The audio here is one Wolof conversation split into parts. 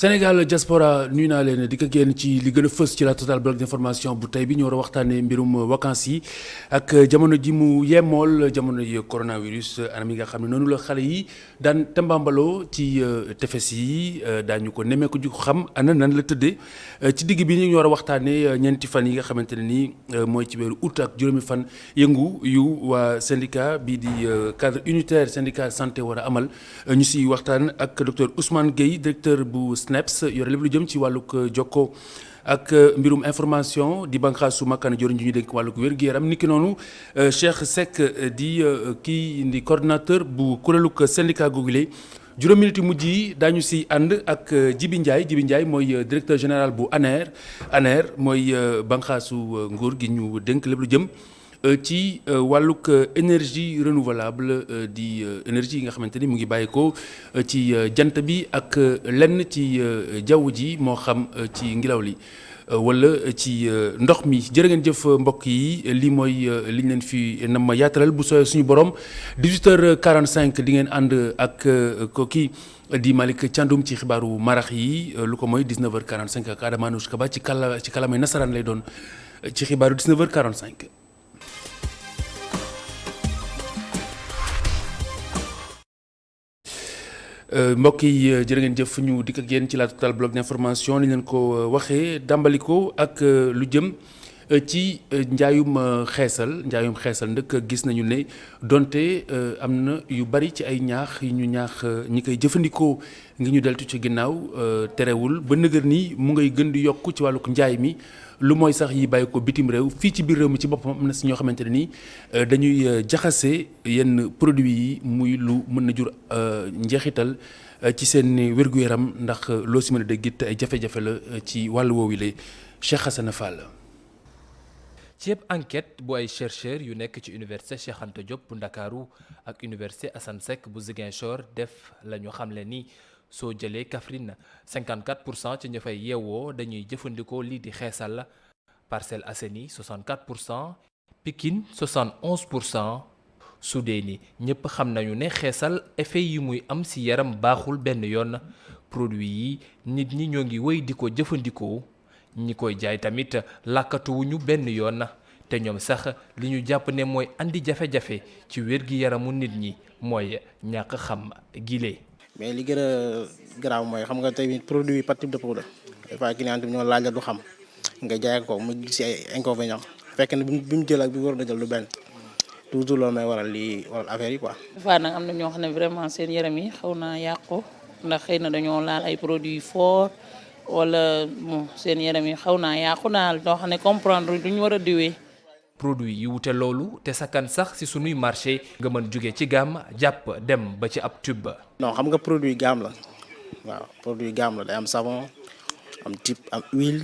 Sénégal diaspora nuyu naa leen di ko génn ci li gën a fës ci la total bloc d'information bu tey bi ñu war a waxtaanee mbirum vacances yi ak jamono ji mu yemool jamono yi coronavirus anam yi nga xam ne noonu la xale yi daan tambambaloo ci tefes yi daañu ko nemmeeku ji ko xam ana nan la tëddee ci digg bi ñu war a waxtaanee ñeenti fan yi nga xamante ne nii mooy ci weeru août ak juróomi fan yëngu yu waa syndicat bii di cadre unitaire syndicat santé war a amal ñu si waxtaan ak docteur Ousmane Gueye directeur bu SNEPS yore lépp lu jëm ci wàllug jokkoo ak mbirum information di bànqaasu makkaana joriñ ji ñu dénk wàllug wér-gu-yaram niki noonu Cheikh Seck di kii di coordonnateur bu kuréelug syndicat googule juróom minute yu mujj yi daañu si ànd ak Djibi Ndiaye mooy directeur général bu ANER mooy bànqaasu nguur gi ñu dénk lépp lu jëm ci wàllug énergie renouvelable di énergie yi nga xamante ni mu ngi bàyyeekoo ci jant bi ak lenn ci jaww ji moo xam ci ngelaw li wala ci ndox mi jërë ngeen jëf mbokk yi lii mooy liñ leen fi nam ma yaatalal bu sooyee suñu borom 18h45 di ngeen ànd ak kooki di Malick Thiandoum ci xibaaru marax yi lu ko mooy 19h45 ak Adama Anouche Kaba ci kalamay nasaraan lay doon ci xibaaru 19h45. mbokk yi jërë ngeen jëf ñu dikk ak yéen ci la total bloc d'information ni leen ko waxee dàmbaliko ak lu jëm ci njaayum xeesal ndëkk gis nañu ne donte am na yu bari ci ay ñaax yu ñu ñaax ñi koy jëfandikoo ngi ñu deltu ci ginnaaw terewul ba nëgër ni mu ngay gën di yokk ci wàlluk njaay mi lu mooy sax yi bàyyi ko bitim réew fii ci biir réew mi ci boppam am na si ñoo xamante ne ni dañuy jaxase yenn produits yi muy lu mën na jur njeexital ci seen wér-gu-yaram ndax loo si mën a dégg it ay jafe-jafe la ci wàllu woowu la Cheikh Hassana Fall. ci ab enquête bu ay chercheurs yu nekk ci université Cheikh Anta Diop bu Ndakaaru ak université Assane Seck bu Ziguinchor def la ñu xamle ni soo jëlee Kaffrine 54% ci ña fay yeewoo dañuy jëfandikoo lii di xeesal Parcelles Assainies 64%, Pikine 71%. Soudiény ñëpp xam nañu ne xeesal effet yi muy am ci yaram baaxul benn yoon produit yi nit ñi ñoo ngi wéy di ko jëfandikoo ñi koy jaay tamit làkkatuwuñu benn yoon te ñoom sax li ñu jàpp ne mooy andi jafe-jafe ci wér-gi-yaramu nit ñi mooy ñàkk xam gile. mais li gën a garaaw mooy xam nga tey produit yi par type de produit des fois client bi ñoo laaj la du xam nga jaay ko mu gis ay inconvénients fekk ne bi mu jël ak bi war na jël lu benn toujours loolu may waral affaire yi quoi. des fois nag am na ñoo xam ne vraiment seen yaram yi xaw naa yàqu ndax xëy na dañoo laal ay produits forts wala seen yaram yi xaw naa yàqu naal doo xam ne comprendre duñu war a diwee. produit yi wute loolu te sakkan sax ci sunuy marché nga mën jóge ci gamme jàpp dem ba ci ab tube. non xam nga produit gamme la waaw produit gamme la day am savon am type am huile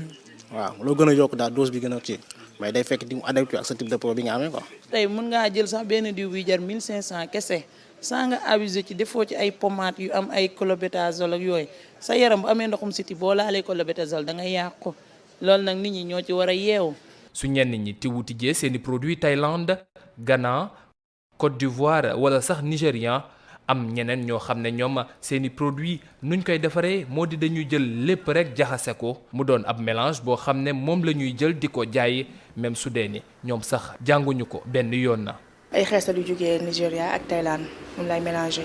waaw loo gën a yokk daal dose bi gën a kii mais day fekk di mu adapté ak sa type de produit bi nga amee quoi. tey mën ngaa jël sax benn diw bi jar 1500 kese saa nga abusé ci defoo ci ay pommades yu am ay clobétasol ak yooyu sa yaram bu amee ndoxum siti boo laalee clobétasol da ngay yàqu loolu nag nit ñi ñoo ci war a yeewu. su ñenn ñi ti wutijee seeni produit Thaïlande Ghana Côte d'Ivoire wala sax Nigérian am ñeneen ñoo xam ne ñoom seeni produit nuñ koy defaree moo di dañuy jël lépp rek jaxase ko mu doon ab mélange boo xam ne moom la ñuy jël di ko jaay même su dee ni ñoom sax jànguñu ko benn yoon na. ay xeesal yu jógee Nigéria ak Thaïlande moom lay mélangé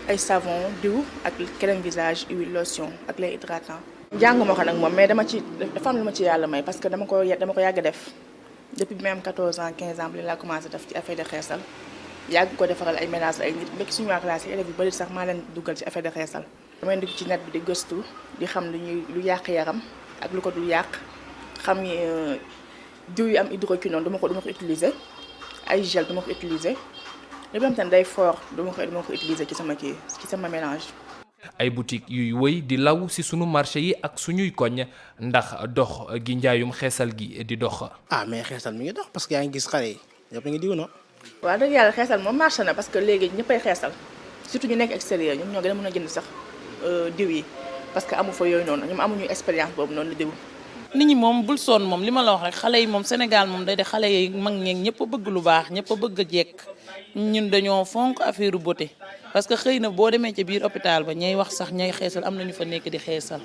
ay savon diw ak crème visage huile lotion ak lait hydratant. jànguma ko nag moom mais dafa am lu ma ci yàlla may parce que dama ko yàgg def depuis bi may am 14 ans 15 ans bi laa commencé def ci affaire de xeesal yàgg ko defaral ay mélange ay nit bekk suñu waa classe yi élèves yu bëri sax maa leen duggal ci affaire de xeesal. damay dugg ci net bi di gëstu di xam lu yàq yaram ak lu ko du yàq xam ni diw yu am hydroquinone duma ko utiliser ay gel duma ko utiliser li nga xam ne day fort duma ko utiliser ci sama mélange. ay boutique yuy wëy di law ci sunu marché yi ak suñuy koñ ndax dox gi njaayum xeesal gi di dox. mais xeesal mi ngi dox parce que yaa ngi gis xale yi ñëpp a ngi diw no. waaw dëgg yàlla xeesal moom marché na parce que léegi ñëppay xeesal surtout ñu nekk extérieur ñoom ñoo gën a mën a jënd sax diw yi parce que amu fa yooyu noonu ñoom amuñu expérience boobu noonu la diw. nit ñi moom bul sonn moom li ma la wax rek xale yi moom Sénégal moom day de xale yi mag ñeeg ñëpp a bëgg lu baax ñëpp a bëgg a jekk ñun dañoo fonk affaire beauté parce que xëy na boo demee ca biir hôpital ba ñay wax sax ñay xeesal am na ñu fa nekk di xeesal.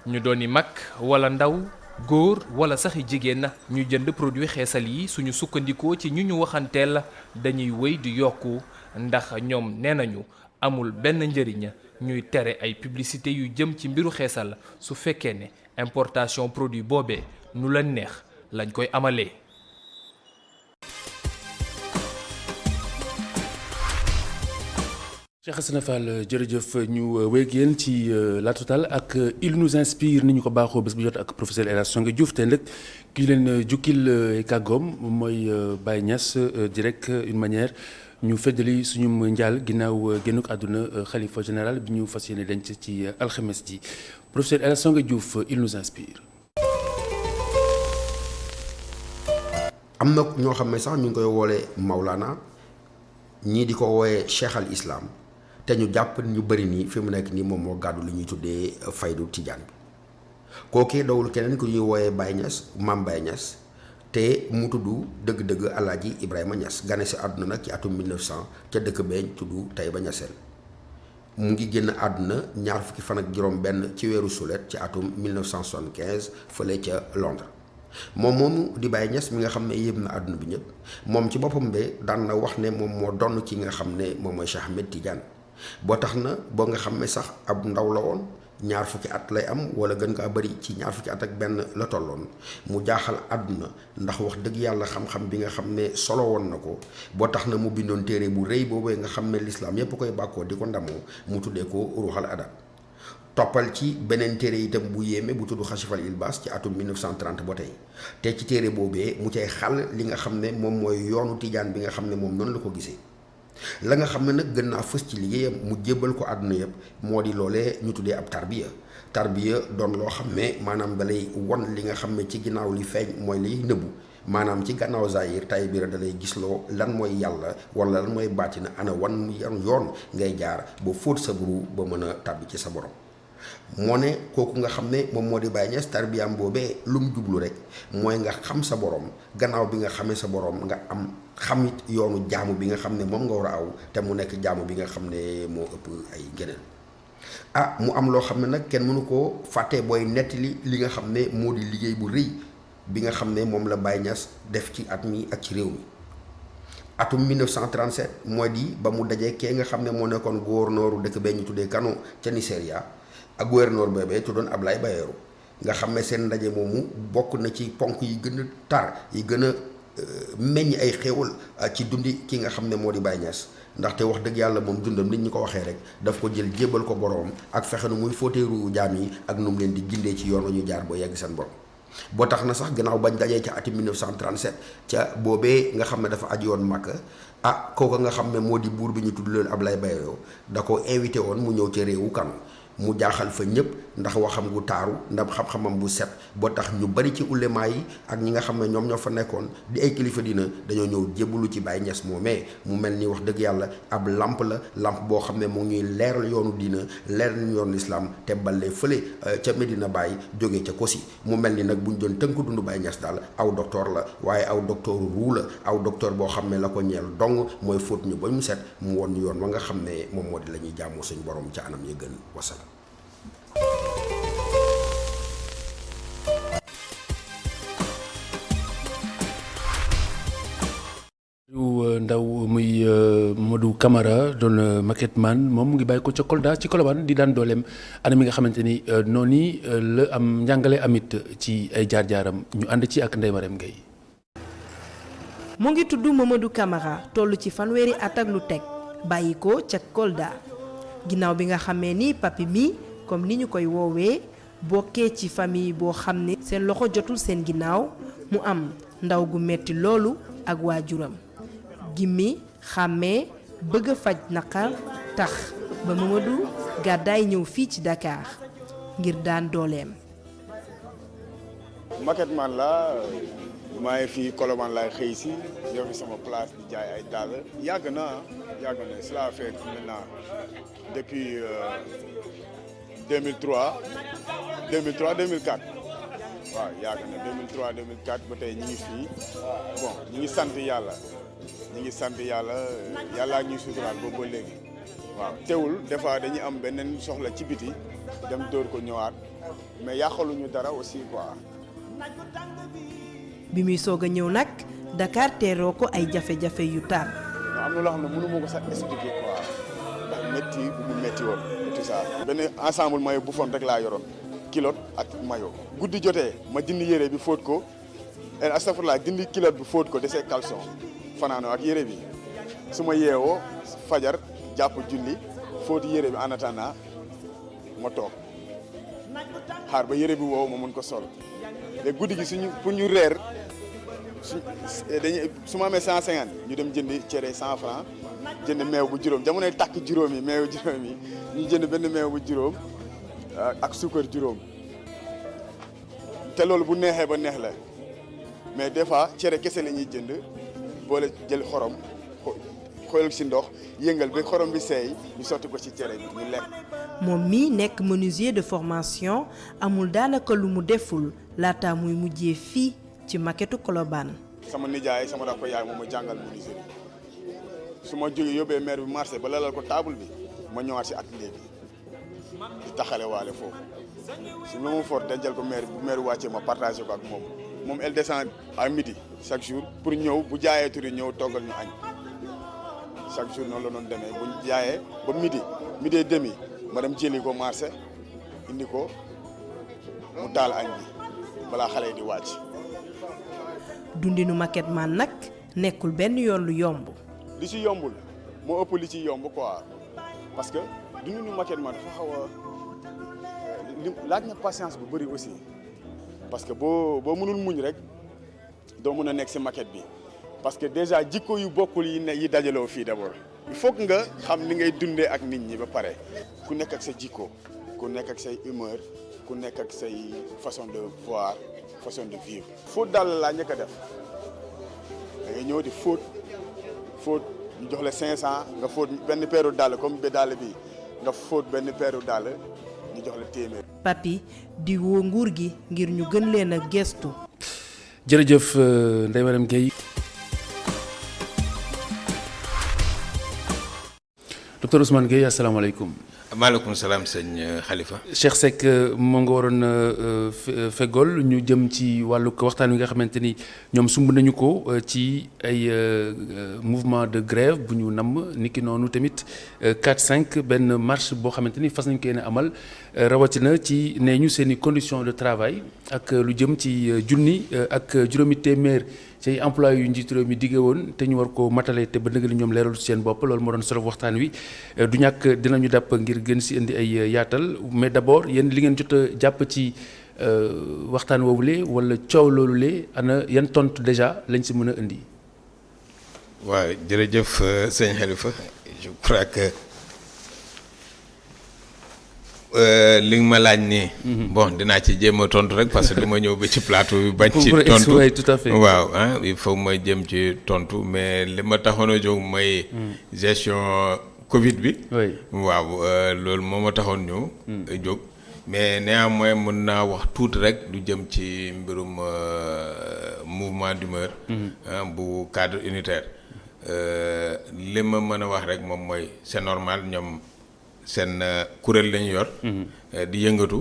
ñu dooni mag wala ndaw góor wala sax i jigéen ñu jënd produit xeesal yi suñu sukkandikoo ci ñu ñu waxanteel dañuy wéy di yokku ndax ñoom nee nañu amul benn njëriñ ñuy tere ay publicité yu jëm ci mbiru xeesal su fekkee ne importation produit boobee nu leen neex lañ koy amalee. Cheikh Hassana Fall jërëjëf ñu wéeg yéen ci La Totale ak il nous inspire ni ñu ko baaxoo bés bu jot ak professeur El Hadj Songué Diouf te nag ki leen jukkil kàggoom mooy Baye Niass di rek une manière ñu feddali suñu njaal ginnaaw génnuk àdduna xalifa général bi ñu fas yéene denc ci alxames ji professeur El Hadj Songué Diouf il nous inspire. am na ñoo xam ne sax ñu ngi koy woolee Maulana ñii di ko wooyee Cheikh al Islam. te ñu jàpp ñu bëri nii fi mu nekk nii moom moo gàddu li ñuy tuddee faydu tijaan bi kookee dawul keneen ku ñuy wooyee Baye Niass maam Baye Niass te mu tudd dëgg-dëgg Alaaji Ibrahima Niass gane si àdduna nag ci atum 1900 ca dëkk beeñ tudd Taïba Niassène mu ngi génn àdduna ñaar fukki fan ak juróom benn ci weeru sulet ci atum 1975 fële ca Londres moom moomu di Baye Niass mi nga xam ne yéem na àdduna bi ñëpp moom ci boppam de daan na wax ne moom moo donn ci nga xam ne moom mooy Cheikh Ahmed Tidiane boo tax na boo nga xam ne sax ab ndaw la woon ñaar fukki at lay am wala gën kaa bëri ci ñaar fukki at ak benn la tolloon mu jaaxal àdduna ndax wax dëgg yàlla xam-xam bi nga xam ne solo woon na ko boo tax na mu bindoon téere bu rëy boobee nga xam ne lislaam yépp koy bàkkoo di ko ndamoo mu tuddee ko ruuxal adab toppal ci beneen téere itam bu yéeme bu tudd xasifal ilbaas ci atum 1930 ba tey te ci téere boobee mu cay xàll li nga xam ne moom mooy yoonu tijaan bi nga xam ne moom noonu la ko gisee la nga xam ne nag gën naa fës ci liggéeyam mu jébbal ko àdduna yëpp moo di loolee ñu tuddee ab tarbiya doon loo xam ne maanaam dalay won li nga xam ne ci ginnaaw li feeñ mooy liy nëbbu maanaam ci gannaaw zahir tay biira dalay gisloo lan mooy yàlla wala lan mooy baatina ana wan yoon ngay jaar ba fóot sa buru ba mën a tàbbi ci sa borom moo ne kooku nga xam ne moom moo di Baye Niass tarbiyaam boobee lu mu jublu rek mooy nga xam sa borom gannaaw bi nga xamee sa borom nga am xamit yoonu jaamu bi nga xam ne moom nga war a aw te mu nekk jaamu bi nga xam ne moo ëpp ay ngëneel mu am loo xam ne nag kenn mënu koo fàtte booy nettali li nga xam ne moo di liggéey bu rëy bi nga xam ne moom la Baye Niass def ci at mi ak ci réew mi atum 1937 mooy di ba mu dajee kee nga xam ne moo nekkoon gouverneur dëkk bee ñu tuddee Kano ca Nigeria ak gouverneur boobee tuddoon Ablaye Bayero nga xam ne seen ndaje moomu bokk na ci ponk yi gën a tar yi gën a meññ ay xéewal ci dundi ki nga xam ne moo di Baye Niass ndaxte wax dëgg yàlla moom dundam nit ñi ko waxee rek daf ko jël jébbal ko boroom ak fexe nu muy fóoteeru jaam yi ak nu mu leen di gindee ci yoon wa ñu jaar boo yegg seen borom boo tax na sax gannaaw bañ dajee ca ati 1937 ca boobee nga xam ne dafa aju woon Makka kooku nga xam ne moo di buur bi ñu tudd leen Ablaye Bayero da ko invité woon mu ñëw ca réewu Kano mu jaaxal fa ñëpp ndax waxam gu taaru ndax xam-xamam bu set boo tax ñu bari ci ulemaa yi ak ñi nga xam ne ñoom ñoo fa nekkoon di ay kilifa dina dañoo ñëw jébbalu ci Baye Niass moomee mu mel ni wax dëgg yàlla ab lamp la lamp boo xam ne mu ngi ñuy leeral yoonu diina leeral ñu yoonu lislaam te balee fële ca Medina Baye jógee ca Kosi mu mel ni nag bu ñu doon tënk dund Baye Niass daal aw docteur la waaye aw docteur ruu la aw docteur boo xam ne la ko ñeel dong mooy fóot ñu ba mu set mu won ñu yoon wa nga xam ne moom moo di la ñuy jaamoo suñu borom ca anam ya gën wasal ndaw muy Modou Camara doon maquette man moom mu ngi bàyyi ko ca Kolda ci Colobane di daan dooleem anam yi nga xamante ni noonu la am njàngale amit ci ay jaar-jaaram ñu ànd ci ak Ndeye Marème Gueye. mu ngi tudd Mamadou Camara toll ci fanweeri at ak lu teg bàyyi ko ca Kolda ginnaaw bi nga xamee ni papi mi comme ni ñu koy woowee bokkee ci famille boo xam ne seen loxo jotul seen ginnaaw mu am ndaw gu metti loolu ak waajuram gimmi xàmmee bëgg a faj naqar tax ba Mamadou gàddaay ñëw fii ci Dakar ngir daan dooleem. maquette man la maa ngi fii Colobane laay xëy si yor fi sama place di jaay ay dàll yàgg na cela fait maintenant depuis 2003 2004 waaw yàgg na 2003 2004 ba tey ñu ngi fii bon ñu ngi sant yàlla yàlla ñuy suturaal boobu ba léegi waaw teewul des fois dañuy am beneen soxla ci biti dem dóor ko ñëwaat mais yàqaluñu dara aussi quoi. bi muy soog a ñëw nag Dakar teeroo ko ay jafe-jafe yu tar. am na loo xam ne mënu ma ko sax expliquer quoi ndax métti bu mu métti woon tout ça. benn ensemble maillot bu fon rek laa yoroon kilote ak maillot. guddi jotee ma dindi yére bi fóot ko astafurlaa dindi kilote bi fóot ko desee caleçon fanaanoo ak yére bi su ma yeewoo fajar jàpp julli fóot yére bi en attendant ma toog xaar ba yére bi wow ma mun ko sol léegi guddi gi suñu pour ñu reer su ma amee 150 ñu dem jëndi cere 100 francs jënd meew bu juróom jamonoy takk juróom yi meew juróom yi ñu jënd benn meew bu juróom ak suukar juróom te loolu bu neexee ba neex la mais des fois cere kese la ñuy jënd boole jël xorom xoolal ci ndox yëngal ba xorom bi seey ñu sotti ko ci cere bi ñu lekk. moom mii nekk menuisier de formation amul daanaka lu mu deful laata muy mujjee fii ci maquette Colobane. sama nijaay sama rakk yaay moom ma jàngal menuisier bi su ma jógee yóbbee maire bi marché ba lalal ko table bi ma ñëwaat ci atelier bi di taxale waale foofu su ma for dencal ko maire bu maire wàccee ma partagé ko ak moom elle descend à midi chaque jour pour ñëw bu jaayee turi ñëw toggal ñu añ chaque jour noonu la doon demee bu jaayee ba midi et demi ma dem jëli ko marché indi ko mu taal añ bi balaa xale yi di wàcc. dundinu maquette man nag nekkul benn yoon lu yomb. li ci yombul moo ëpp li ci yomb quoi parce que dundinu maquette man dafa xaw a laaj na patience bu bëri aussi parce que boo mënul muñ rek doo mën a nekk ci maquette bi parce que déjà jikko yu bokkul yi dajaloo fii d'abord. il faut que nga xam ni ngay dundee ak nit ñi ba pare ku nekk ak sa jikko ku nekk ak say humeur ku nekk ak say façon de voir façon de vivre. fóot daal laa njëkk a def da ngay ñëw di fóot ñu jox la 500 nga fóot benn peeru dàll comme ba dàll bi nga fóot benn peeru dàll ñu jox la téeméer. Papi di woo nguur gi ngir ñu gën leen a gestu. jërëjëf Ndeye Marieme Gueye. docteur Ousmane Gueye asalaamaaleykum. maaleykum salaam sëñ Khalifa. Cheikh Seck moo nga waroon fegool ñu jëm ci wàllu waxtaan wi nga xamante ni ñoom sumb nañu ko ci ay mouvement de grève bu ñu namm niki noonu tamit 4-5 benn marche boo xamante ni fas nañ ko yéene amal rawatina ci nee ñu seen i conditions de travail ak lu jëm ci junni ak juróomi téeméer ci emploi yu njiitu réew mi digge woon te ñu war ko matale te ba nëgg li ñoom leeralu seen bopp loolu moo doon solo waxtaan wi du ñàkk dinañu dàpp ngir gën si indi ay yaatal mais d'abord yéen li ngeen jot a jàpp ci waxtaan woowule wala coow loolule ana yan tontu déjà lañ si mën a indi. waaw jërëjëf sëñ Khalifa je crois que li nga ma laaj nii. bon dinaa ci jéem a tontu rek parce que dama ñëw ba ci plateau bi bañ ci tontu tout à fait. waaw ah il faut ma jëm ci tontu mais li ma taxoon a jóg mooy gestion Covid bi. waaw loolu moo ma taxoon ñëw. jóg mais néanmoins mën naa wax tuuti rek du jëm ci mbirum mouvement d'humeur bu cadre unitaire li ma mën a wax rek moom mooy c'est normal ñoom. seen kuréel lañu yor di yëngatu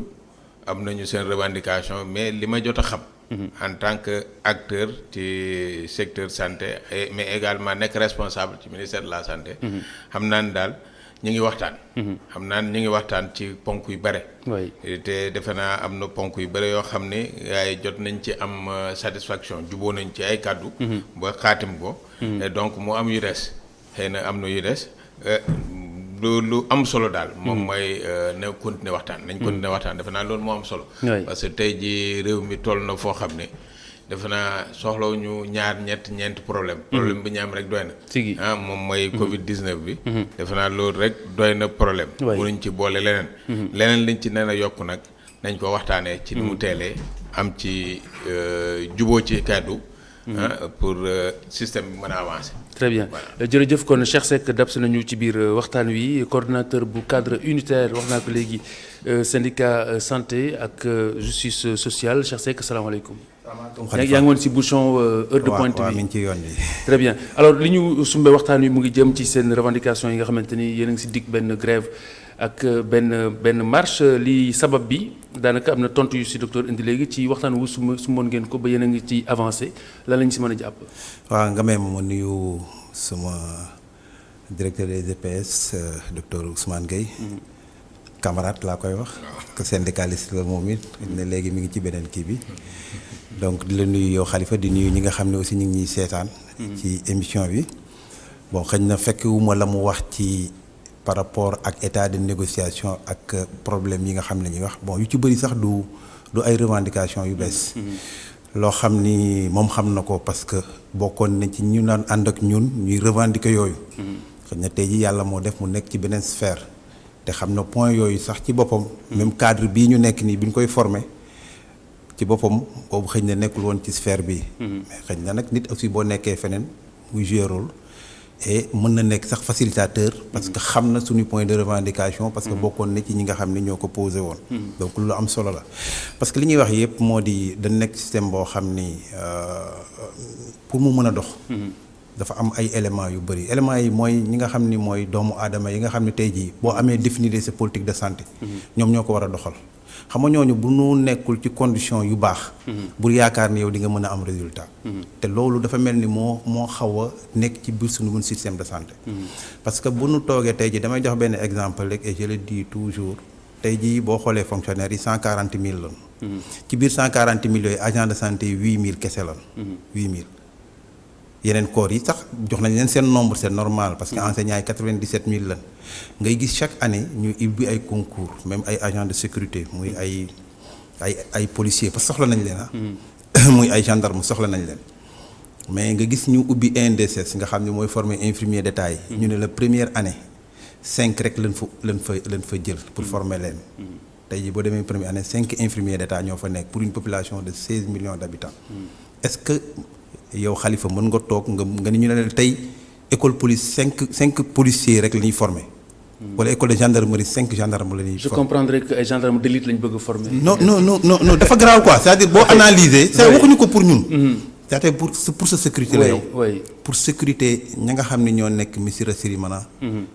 am nañu seen revendication mais li ma jot a xam en tant que acteur ci secteur santé mais également nekk responsable ci ministère de la santé xam naa ni daal ñu ngi waxtaan xam naa ni ñu ngi waxtaan ci ponk yu bare te defe naa am na ponk yu bare yoo xam ne yaay jot nañ ci am satisfaction juboo nañ ci ay kàddu ba xaatim ko et donc mu am yu des xëy na am na yu des lu am solo daal moom mooy na continuer waxtaan nañ continuer waxtaan defe naa loolu moo am solo parce que tey ji réew mi toll na foo xam ne defe naa soxlaw ñu ñaar ñeenti problème bi ñu am rek doy na moom mooy Covid 19 bi defe naa loolu rek doy na problème bunuñ ci boole leneen liñ ci nen a yokk nag nañ ko waxtaanee ci ni mu teelee am ci juboo ci kàddu pour système bi mën a avancer. très bien jërëjëf kon Cheikh Seck dab si nañu ci biir waxtaan wi coordonnateur bu cadre unitaire wax naa ko léegi syndicat santé ak justice sociale Cheikh Seck salaamaaleykum. yaa ngi woon si bouchon heure de pointe bi mi ngi ci yoon bi. très bien alors li ñu sumbe waxtaan wi mu ngi jëm ci seen revendication yi nga xamante ni yéen a ngi si dig benn grève ak benn marche li sabab bi daanaka am na tontu yu si docteur indi léegi ci waxtaan wu sumboon ngeen ko ba yéen a ngi ci avancé lan lañ si mën a jàpp. waaw nga may ma nuyu sama directeur des EPS docteur Ousmane Gueye. camarade laa koy wax. que syndicaliste la moom it ne léegi mi ngi ci beneen kii bi. donc di la nuyu yow Khalifa di nuyu ñi nga xam ne aussi ñu ngi ñuy seetaan. ci émission bi. bon xëy na fekkewuma la mu wax ci par rapport ak état de négociation ak problème yi nga xam ne ñuy wax bon yu ci bëri sax du ay revendication yu bees. loo xam ni moom xam na ko parce que bokkoon na ci ñu naan ànd ak ñun ñuy revendiquer yooyu. xëy na tey ji yàlla moo def mu nekk ci beneen sphère. te xam na point yooyu sax ci boppam. même cadre bii ñu nekk nii bi ñu koy formé ci boppam boobu xëy na nekkul woon ci sphère bii. mais xëy na nag nit aussi boo nekkee feneen muy jouer rôle et mën na nekk sax facilitateur. parce que xam na suñu point de revendication. parce que bokkoon na ci ñi nga xam ne ñoo ko posé woon. donc lu am solo la parce que li ñuy wax yëpp moo di dañ nekk système boo xam ni pour mu mën a dox. dafa am ay éléments yu bëri éléments yi mooy ñi nga xam ni mooy doomu aadama yi nga xam ne tey jii boo amee définir sa politique de santé. ñoom ñoo ko war a doxal. xam nga ñooñu bu nu nekkul ci condition yu baax. bul yaakaar ni yow di nga mën a am résultat. te loolu dafa mel ni moo xaw a nekk ci biir suñu système de santé. parce que bu nu toogee tey jii damay jox benn exemple rek et je le dis toujours tey jii boo xoolee fonctionnaires yi 140 000 lan. ci biir 140 000 yooyu agent de santé 8 000 kese lan. 8 000. yeneen corps yi sax jox nañ leen seen nombre c'est normal parce que enseignants yi 97 000 lan ngay gis chaque année ñu ubbi ay concours même ay agents de sécurité muy ay policiers parce que soxla nañ leen muy ay gendarmes soxla nañ leen mais nga gis ñu ubbi INDSS nga xam ne mooy former infirmier d'état yi ñu ne la première année 5 rek lañ fa jël pour former leen tey jii boo demee première année 5 infirmiers d'état ñoo fa nekk pour une population de 16 millions d'habitants est-ce que yow Khalifa mën nga toog nga ni ñu ne tey école police 5 policiers rek la ñuy former. wala école de gendarmerie 5 gendarmes la ñuy former. je comprendrais que ay gendarmes d'élite lañ bëgg a former. non dafa grave quoi c'est-à-dire boo analyser. c'est waxuñu ko pour ñun. c'est-à-dire pour sa sécurité la yow. pour sécurité ña nga xam ne ñoo nekk Missirah Sirimana.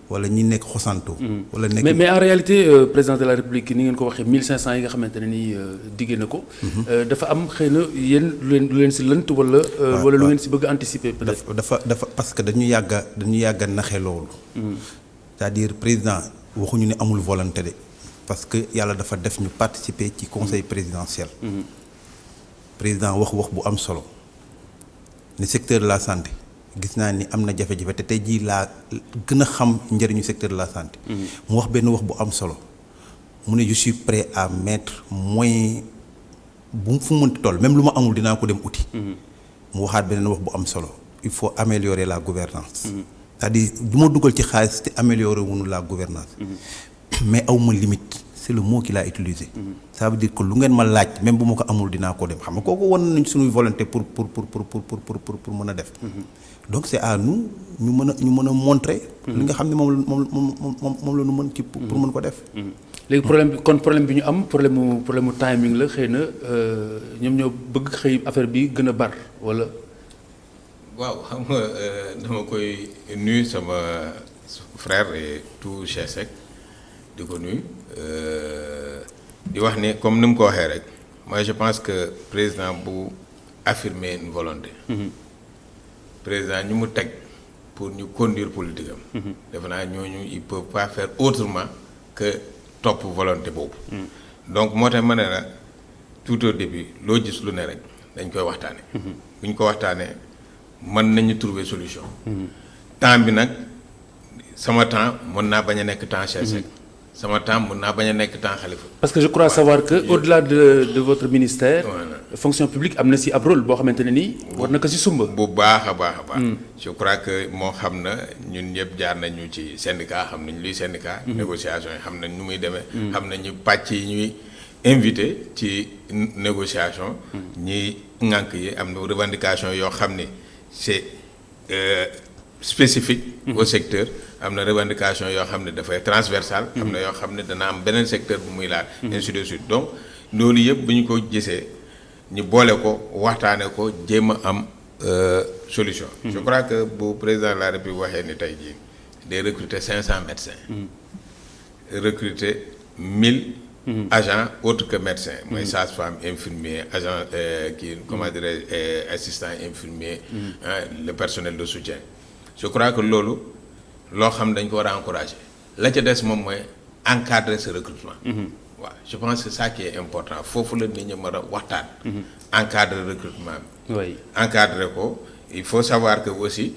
wala ñi nekk Xosanto. wala nekk mais en réalité président de la République ni ngeen ko waxee 1500 yi nga xamante ne nii diggee na ko. dafa am xëy na yéen lu leen si lënt wala. wala lu ngeen si bëgg anticiper peut-être. dafa parce que dañu yàgg a naxee loolu. c'est-à-dire président waxuñu ne amul volonté de parce que yàlla dafa def ñu participer ci conseil présidentiel. président wax bu am solo. ne secteur de la santé gis naa ni am na jafe-jafe te tey jii laa gën a xam njëriñu secteur de la santé. mu wax benn wax bu am solo mu ne je suis prêt à mettre moyen bu fu mu mënti toll même lu ma amul dinaa ko dem uti. mu waxaat beneen wax bu am solo il faut améliorer la gouvernance c'est-à-dire du ma dugal ci xaalis te améliorer wuñu la gouvernance mais aw ma limite c'est le mot qu'il a utilisé. ça veut dire que lu ngeen ma laaj même bu ma ko amul dinaa ko dem xam nga kooku wan nañ suñuy volonté pour mën a def. donc c'est à nous ñu mën a montrer. li nga xam ne moom la ñu mën ci pour mën ko def. léegi problème bi ñu am problème mu timing la xëy na ñoom ñoo bëgg xëy affaire bi gën a bar wala. waaw xam nga dama koy nuyu sama frère et tout Cheikh Seck di ko nuyu di wax ne comme ni mu ko waxee rek moi je pense que président bu affirmer une volonté. président ñu mu teg pour ñu conduire politique am. defe naa ñooñu ils peuvent pas faire autrement que topp volonté boobu. donc moo tax ma ne la tout au début loo gis lu ne rek dañ koy waxtaane bu ñu ko waxtaanee mën nañu trouver solution. temps bi nag sama temps mën naa bañ a nekk temps Cheikh Seck sama temps mën naa bañ a nekk temps Khalifa. parce que je crois savoir que au-delà de votre ministère. fonction publique am na si ab rôle boo xamante ne nii war na ko si sumba. bu baax a baax a baax. je crois que moo xam na ñun ñëpp jaar nañu ci syndicat xam nañ luy syndicat. négociation yi xam nañ nu muy demee. xam nañu pàcc yi ñuy invité ci négociation. ñi ŋànk yi am na revendication yoo xam ne c'est spécifique au secteur am na revendication yoo xam ne dafay transversal am na yoo xam ne dana am beneen secteur bu muy laal ainsi de suite donc loolu yëpp bu ñu ko gisee ñu boole ko waxtaane ko jéem a am solution je crois que bu président de la République waxee ni tey jii day recruter 500 médecins recruter 1000 agents autres que médecins mooy sage-femme infirmier agent comment dirais assistant infirmier le personnel de soutien je crois que loolu loo xam dañ ko war a encourager la ca des moom mooy encadrer ce recrutement waaw je pense que c'est ça qui est important foofu la nit ñi mën a waxtaan encadrer recrutement bi encadrer ko il faut savoir que aussi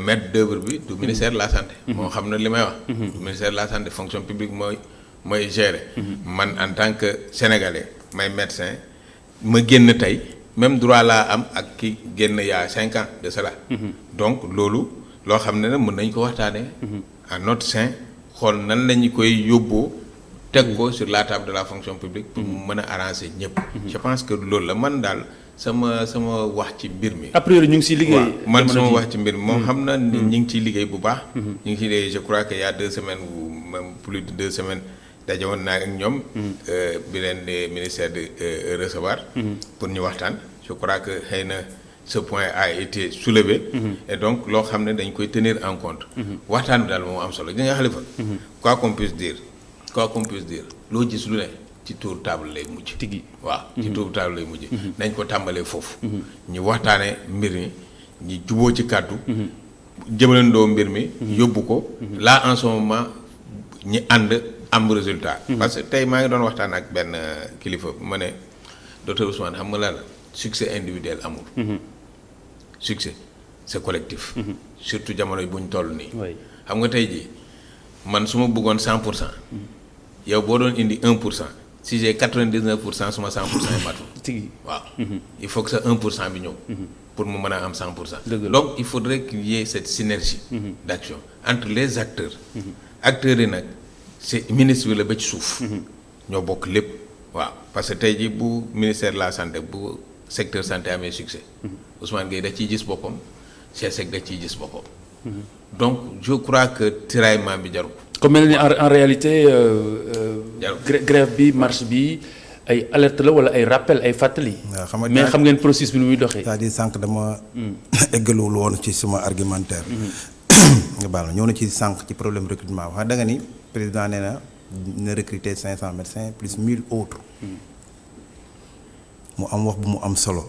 maître d'œuvre bi du ministère de la santé moo xam na li may wax du ministère de la santé fonction publique mooy gérer man en tant que sénégalais may médecin ma génn tey même droit laa am ak ki génn yaa 5 ans de cela donc loolu loo xam ne mën nañ ko waxtaanee à notre sein xool nan lañu koy yóbboo teg ko sur la table de la fonction publique pour mu mën a arranger ñëpp je pense que loolu la man daal sama wax ci mbir mi. a priori ñu ngi ciy liggéey. man sama wax ci mbir mi moom xam na ni ñu ngi ciy liggéey bu baax. ñu ngi ciy liggéey je crois que y a 2 semaines ou même plus de 2 semaines daje woon naa ak ñoom. bi leen ministère de recevoir. pour ñu waxtaan je crois que xëy na ce point a été soulevé. Et donc loo xam ne dañ koy tenir en compte. waxtaan bi daal moom am solo gi nga Xalifa. quoi qu'on puisse dire loo gis lu ne. ci tour table lay mujj. tigi waaw ci tour table lay mujj. nañ ko tàmbalee foofu. ñu waxtaanee mbir mi ñu juboo ci kàddu. jëmalandoo mbir mi. yóbbu ko. là en ce moment ñi ànd am résultat. parce que tey maa ngi doon waxtaan ak benn kilifa ma ne docteur Ousmane xam nga la succès individuel amul. succès c'est collectif. surtout jamono yi bu ñu toll nii. xam nga tey jii man su ma bëggoon 100%. yow boo doon indi 1%. si j'ai 99% suma 100% yi matul. tigi waaw. il faut que sa 1% bi ñëw. pour mu mën a am 100%. donc il faudrait qu'il y ait cette synergie. d'action entre les acteurs. acteurs yi nag c'est ministre bi la ba ci suuf. ñoo bokk lépp. waaw parce que tey jii bu ministère de la santé bu secteur santé amee succès. Ousmane Gueye da ciy gis boppam CSEC da ciy gis boppam. donc je crois que tiraillement bi jaru ko. comme mel ni en réalité grève bi marche bi ay alerte la wala ay rappel ay fàttali. waaw xam nga mais xam ngeen processus bi nu muy doxee. c'est-à-dire sànq dama eggalul woon ci suma argumentaire. nga baal ma ñëw na ci sànq ci problème recrutement wax da nga ni président nee na recruter 500 médecins plus 1000 autres. mu am wax bu mu am solo.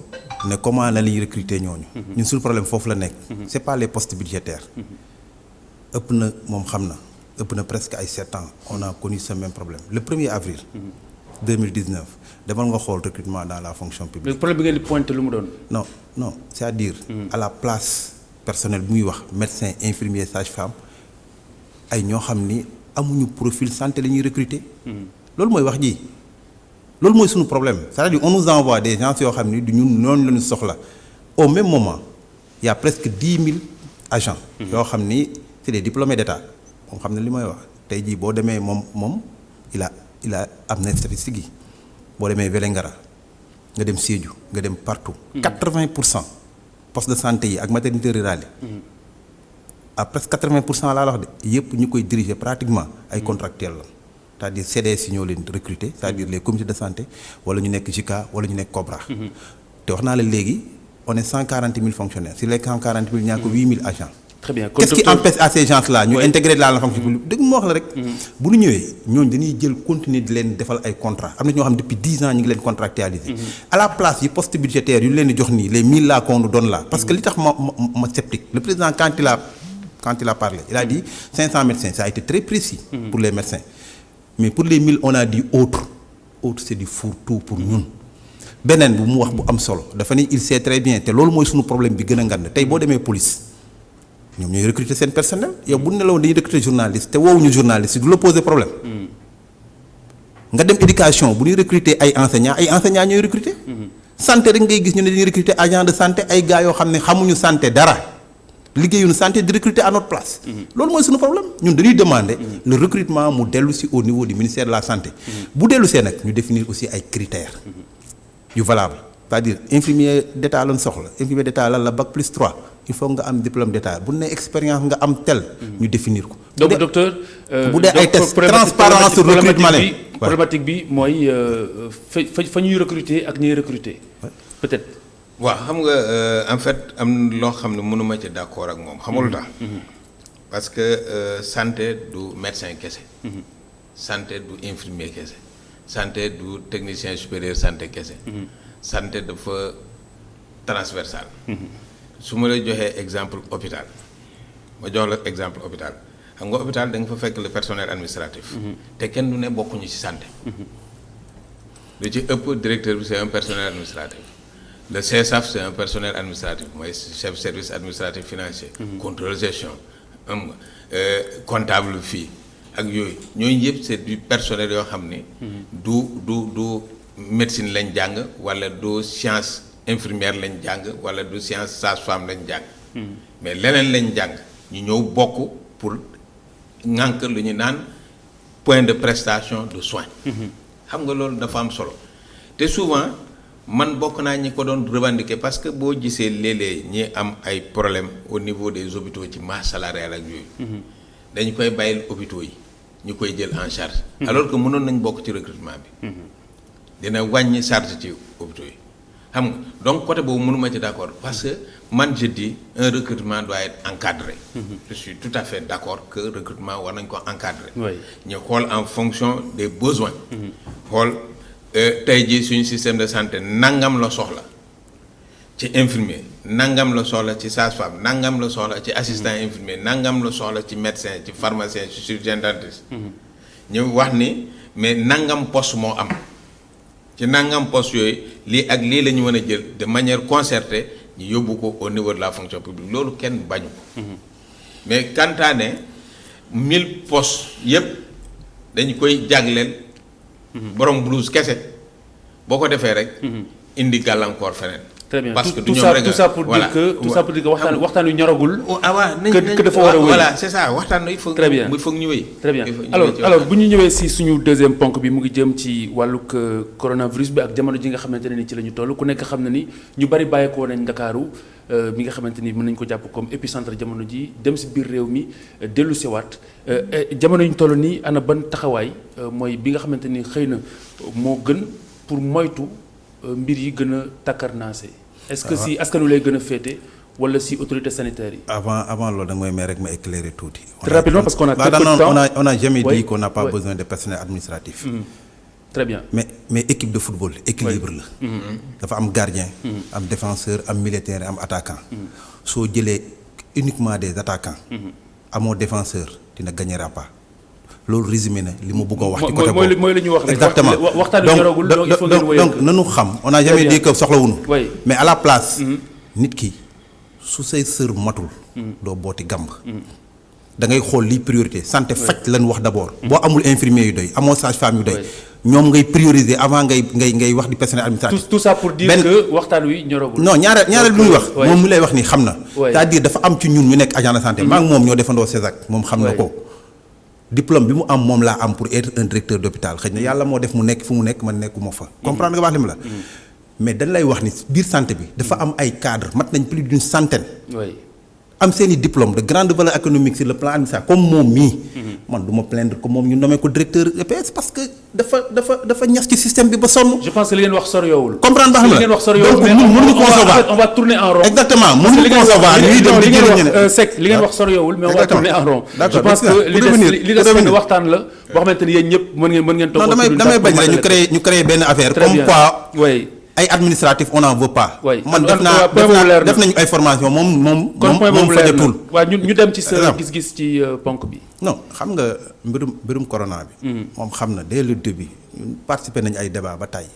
ne comment la ñuy recruter ñooñu. ñun suñu problème foofu la nekk. c'est pas les postes budgétaires. ëpp na moom xam na. ëpp na presque ay 7 ans on a connu ce même problème le 1er avril 2019 demal nga xool recrutement dans la fonction publique. le problème bi ngeen di pointé lu mu doon. non c'est-à-dire à la place personnel bu muy wax médecin infirmier sage-femme ay ñoo xam ni amuñu profil santé la ñuy recruter. loolu mooy wax ji loolu mooy suñu problème c'est-à-dire on nous envoie des gens yoo xam ni du ñun noonu la ñu soxla au même moment il y a presque 10 000 agents. yoo xam ni c'est des diplômés d'État. moom xam ne li may wax tey jii boo demee moom il a am na statistiques yi boo demee Vélingara nga dem Sédhiou nga dem partout. 80% poste de santé yi ak maternité rurale yi. à presque 80% laa la wax de yëpp ñu koy diriger pratiquement ay contractuels la c'est-à-dire CDS yi ñoo leen recruter c'est-à-dire les comités de santé wala ñu nekk JICA wala ñu nekk Cobra. te wax naa la léegi on est 140 000 fonctionnaires sur les 140 000 ñaa ko 8 000 agents. très bien qu'est-ce qui empêche à ces gens-là ñu intégrer dans la fonction publique dëgg moo wax la rek. bu ñu ñëwee ñooñu dañuy jël continuer di leen defal ay contrats am na ñoo xam depuis 10 ans ñu ngi leen contractualiser. à la place yi poste budgétaire yu leen di jox nii les 1000 là qu'on nous donne là. parce que li tax ma sceptique le président quand il a parlé il a dit 500 médecins ça a été très précis. pour les médecins mais pour les 1000 on a dit autres c'est du fourre-tout pour ñun. beneen bu mu wax bu am solo dafa ni il sait très bien te loolu mooy suñu problème bi gën a ngand tey boo demee police. ñoom ñooy recruter seen personnel yow bu ne la woon dañuy recruter journaliste te woowuñu journaliste du la poser problème. nga dem éducation bu ñuy recruter ay enseignants ñooy recruter. santé rek ngay gis ñu ne dañuy recruter agent de santé ay gars yoo xam ne xamuñu santé dara liggéeyuñu santé di recruter à notre place. loolu mooy suñu problème ñun dañuy demander. le recrutement mu dellu si au niveau du ministère de la santé. bu dellu see nag ñu définir aussi ay critères. yu valable c'est-à-dire infirmier d'état lañ soxla infirmier d'état lan la bac plus 3 il faut nga am diplôme d'état bu ne expérience nga am tel ñu définir ko. donc docteur. bu dee ay test transparence sur recrutement leen problématique bi mooy fa ñuy recruter ak ñuy recruter peut-être. waaw xam nga en fait am loo xam ne mënuma ci d'accord ak moom xamul tax parce que santé du médecin kese. santé du infirmier kese. santé du technicien supérieur santé kese. santé dafa transversal. su ma la joxee exemple hôpital ma jox la exemple hôpital xam nga hôpital da nga fa fekk le personnel administratif. te kenn du ne bokkuñu ci santé. lu ci ëpp directeur bi c'est un personnel administratif. le CSAF c'est un personnel administratif mooy chef service administratif financier. contrôle gestion am nga comptable fii ak yooyu ñooñu yëpp c'est du personnel yoo xam ni. du médecine lañ jàng wala du science infirmière lañ jàng wala du science sage-femme lañ jàng. mais leneen lañ jàng ñu ñëw bokk pour ŋànk lu ñu naan point de prestation de soins. xam nga loolu dafa am solo te souvent man bokk naa ñi ko doon revendiquer parce que boo gisee léeg-léeg ñi am ay problèmes au niveau des hôpitaux ci masse salariale ak yooyu. dañu koy bàyyil hôpitaux yi ñu koy jël en charge. alors que mënoon nañ bokk ci recrutement bi. dina wàññi charge ci hôpitaux yi xam nga donc côté boobu mënuma ci d'accord parce que man je dis un recrutement doit être encadré. Je suis tout à fait d'accord que recrutement war nañ ko encadrer. ñu xool en fonction des besoins. xool tey jii suñu système de santé nangam la soxla ci infirmier nangam la soxla ci sage-femme nangam la soxla ci assistant infirmier nangam la soxla ci médecin ci pharmacien ci chirurgien dentiste. ñu wax ni mais nangam poste moo am. ci nangam poste yooyu lii ak lii la ñu mën a jël de manière concertée ñu yóbbu ko au niveau de la fonction publique loolu kenn bañu ko. mais kantaane 1000 postes yëpp dañu koy jagleel. borom blouse kese boo ko defee rek. indi gàllankoor feneen. très bien parce que tout ça pour dire que waxtaan wi ñoragul. que dafa war a wéy voilà c'est ça waxtaan il faut. très bien il faut ñu wéy. très bien alors bu ñu ñëwee si suñu deuxième ponk bi mu ngi jëm ci wàllug coronavirus bi ak jamono ji nga xamante ne ni ci la ñu toll ku nekk xam na ni ñu bari bàyyeekoo nañ Ndakaaru mi nga xamante ni mën nañ ko jàpp comme épicentre jamono ji dem si biir réew mi dellu siwaat jamono yi ñu toll nii ana ban taxawaay mooy bi nga xamante ni xëy na moo gën pour moytu. mbir yi gën a takkarnaase. est-ce que si askanu lay gën a féete wala si autorité sanitaire yi. avant loolu da nga may may rek ma éclairer tuuti. très rapidement parce qu'on a très peu de temps. on a jamais dit qu'on n'a pas besoin de personnel administratif. très bien mais équipe de football équilibre la. dafa am gardien. am défenseur am militaire am attaquant. soo jëlee uniquement des attaquants. amoo défenseur dina gagnera pas. loolu résumé na li ma bëgg a wax. ci côté boobu mooy li ñu wax rek. exactement donc nanu xam on a jamais dit que soxlawuñu. mais à la place. nit ki su say sër matul. doo booti gàmb. da ngay xool liy priorité santé faj lañ wax d'abord. boo amul infirmier yu doy amoo sage-femme yu doy. ñoom ngay prioriser avant ngay wax di personnel administratif. tout ça pour dire que waxtaan wi ñoragul. non ñaareel lu muy wax. moom mi lay wax nii xam na. c'est-à-dire dafa am ci ñun ñu nekk agent de santé. maa ngi moom ñoo defandoo CESAC moom xam na ko. diplôme bi mu am moom laa am pour être un directeur d'hôpital xëy na yàlla moo def mu nekk fu mu nekk man nekkuma fa. comprendre nga baax li mu la. mais dañ lay wax ni biir santé bi dafa am ay cadres mat nañ plus d'une centaine. am seen i diplôme de grande valeur économique sur le plan administratif comme moom mii. man du ma plaindre que moom ñu nommé ko directeur EPS parce que dafa ñas ci système bi ba sonn. je pense que li ngeen wax soriwul. comprendre baax na li ngeen wax soriwul mais mënuñu concevoir on va tourner en rond. exactement mënuñu concevoir ñuy dem di jëriñ ñeneen Seck li ngeen wax soriwul mais on va tourner en rond. je pense que li des benn waxtaan la boo xamante ni yéen ñëpp mën ngeen toog. non damay bañ rek ñu créer benn affaire comme quoi ay administratif on n'en veut pas. man def nañu ay formation moom fajatul. waaw ñu dem ci sa gis-gis ci ponk bi. non xam nga mbirum corona bi. moom xam na dès le début ñun participer nañu ay débat ba tey.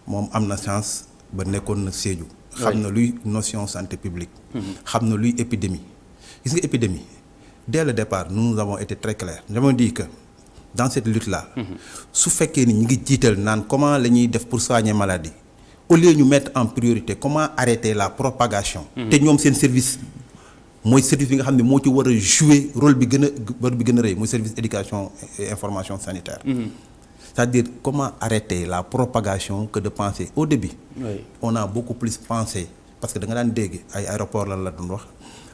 moom am na chance ba nekkoon na Sédhiou. xam na luy notion santé publique. xam na luy épidémie. gis nga épidémie dès le départ nous avons été très clairs je me dis que dans cette lutte là. su fekkee ni ñu ngi jiital naan comment la ñuy def pour soigner maladie. au lieu ñu mettre en priorité comment arrêter la propagation. te ñoom seen service mooy service bi nga xam ne moo ci war a jouer rôle bi gën a rëy mooy service éducation et information sanitaire. c'est-à-dire comment arrêter la propagation que de penser au début. On a beaucoup plus pensé parce que da nga daan dégg ay aéroport la doon wax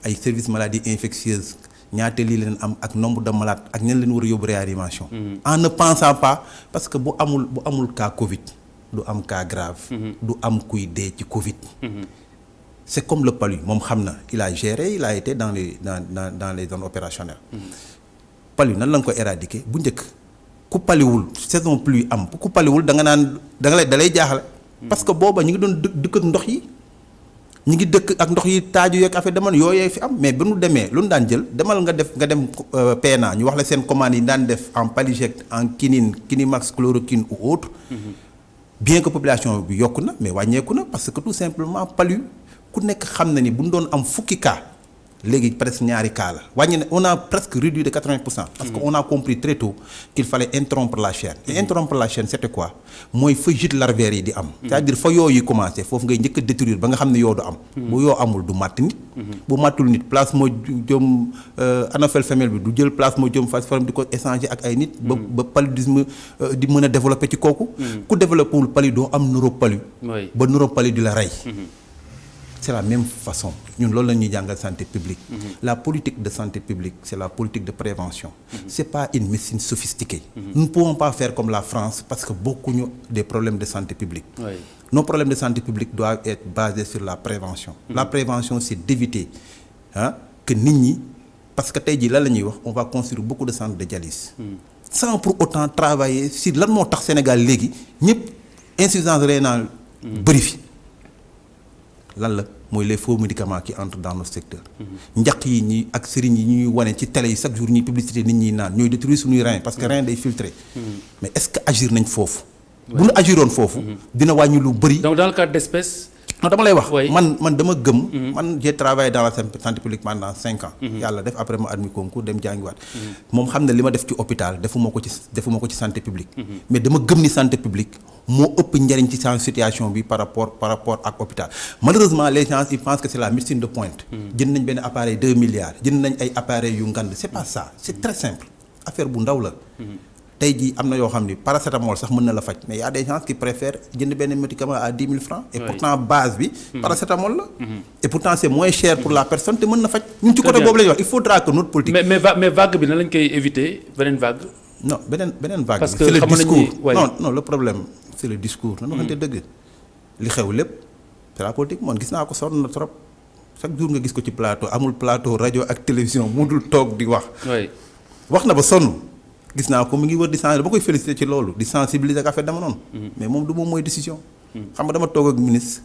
ay services maladies infectieuses ñaata lii leen am ak nombre de malades ak ñan leen war a yóbbu réanimation. En ne pensant pas parce que bu amul cas Covid du am cas grave. du am kuy dee ci Covid. C'est comme le palu moom xam na il a géré il a été dans les zones opérationnelles. palu nan la nga ko éradiquer bu njëkk ku paliwul saison pluie am ku paliwul da nga naan da lay jaaxle. parce que booba ñu ngi doon dëkk ak ndox yi. ñi ngi dëkk ak ndox yi taaju yeeg affaire demoon yooyee fi am mais bu ñu demee lu ñu daan jël demal nga dem PNA ñu wax la seen commande yi daan def en Paliject en quinine Kinimax chloroquine ou autre. bien que population bi yokku na mais wàññeeku na parce que tout simplement palu ku nekk xam na ni bu ñu doon am fukki cas léegi presque ñaari cas la wàññi na on a presque réduit de 80%. parce que on a compris très tôt qu'il fallait interrompre la chaîne. et interrompre la chaîne c'était quoi mooy fa gîte larvaire yi di am. c'est-à-dire fa yoo yi commencé foofu ngay njëkk a détruire ba nga xam ne yoo du am. bu yoo amul du màtt nit. bu màttul nit plasmodium Anophèle femelle bi du jël plasmodium falciparum di ko échanger ak ay nit. ba paludisme di mën a développer ci kooku. ku développé wul palu doo am neuropalu. ba neuropalu di la rey. C'est la même façon ñun loolu la ñuy jàngal santé publique. La politique de santé publique c'est la politique de prévention. C'est pas une médecine sophistiquée. Nous ne pouvons pas faire comme la France parce que bokkuñu des problèmes de santé publique. Nos problèmes de santé publique doivent être basés sur la prévention. La prévention c'est d'éviter que nit ñi parce que tey jii lan la ñuy wax on va construire beaucoup de centres de dialyse. Sans pour autant travailler sur lan moo tax Sénégal léegi ñëpp insuffisance rénale bëri fi. lan la mooy les faux médicaments qui entrent dans notre secteur. njaq yi ñi ak sëriñ yi ñuy wane ci télé yi chaque jour ñuy publicité nit ñi naan ñooy détruire suñuy rein parce que rein day filtré. mais est-ce que agir nañ foofu. bu ñu agiroon foofu. dina wàññi lu bëri. donc dans le cas d'espèce. non dama lay wax. man dama gëm. man j'ai travaillé dans la santé publique pendant 5 ans. yàlla def après ma admis concours dem jàngiwaat. moom xam ne li ma def ci hôpital defuma ko ci santé publique. mais dama gëm ni santé publique moo ëpp njariñ ci situation bi par rapport ak hôpital. malheureusement les gens ils pensent que c'est la médecine de pointe. jënd nañ benn appareil 2 milliards jënd nañ ay appareils yu ngand c'est pas ça c'est très simple affaire bu ndaw la. tey jii am na yoo xam ni paracétamol sax mën na la faj mais y a des gens qui préfèrent jënd benn médicament à 10 000 francs. et pourtant base bi. paracétamol la. et pourtant c'est moins cher pour la personne te mën na faj. ñun ci côté boobu la ñuy wax il faudra que notre politique. mais vague bi nan lañ koy éviter beneen vague. non beneen vague. parce que c'est le xam nañu discours non le problème c'est le discours. nañu waxante dëgg li xew lépp c'est la politique moom gis naa ko sonn na trop chaque jour nga gis ko ci plateau amul plateau rajo ak télévision mu dul toog di wax. wax na ba sonn. gis naa ko mu ngi wër di sensibiliser ba koy féliciter ci loolu di sensibiliser ak affaire dama noonu. mais moom du moom mooy décision. xam nga dama toog ak ministre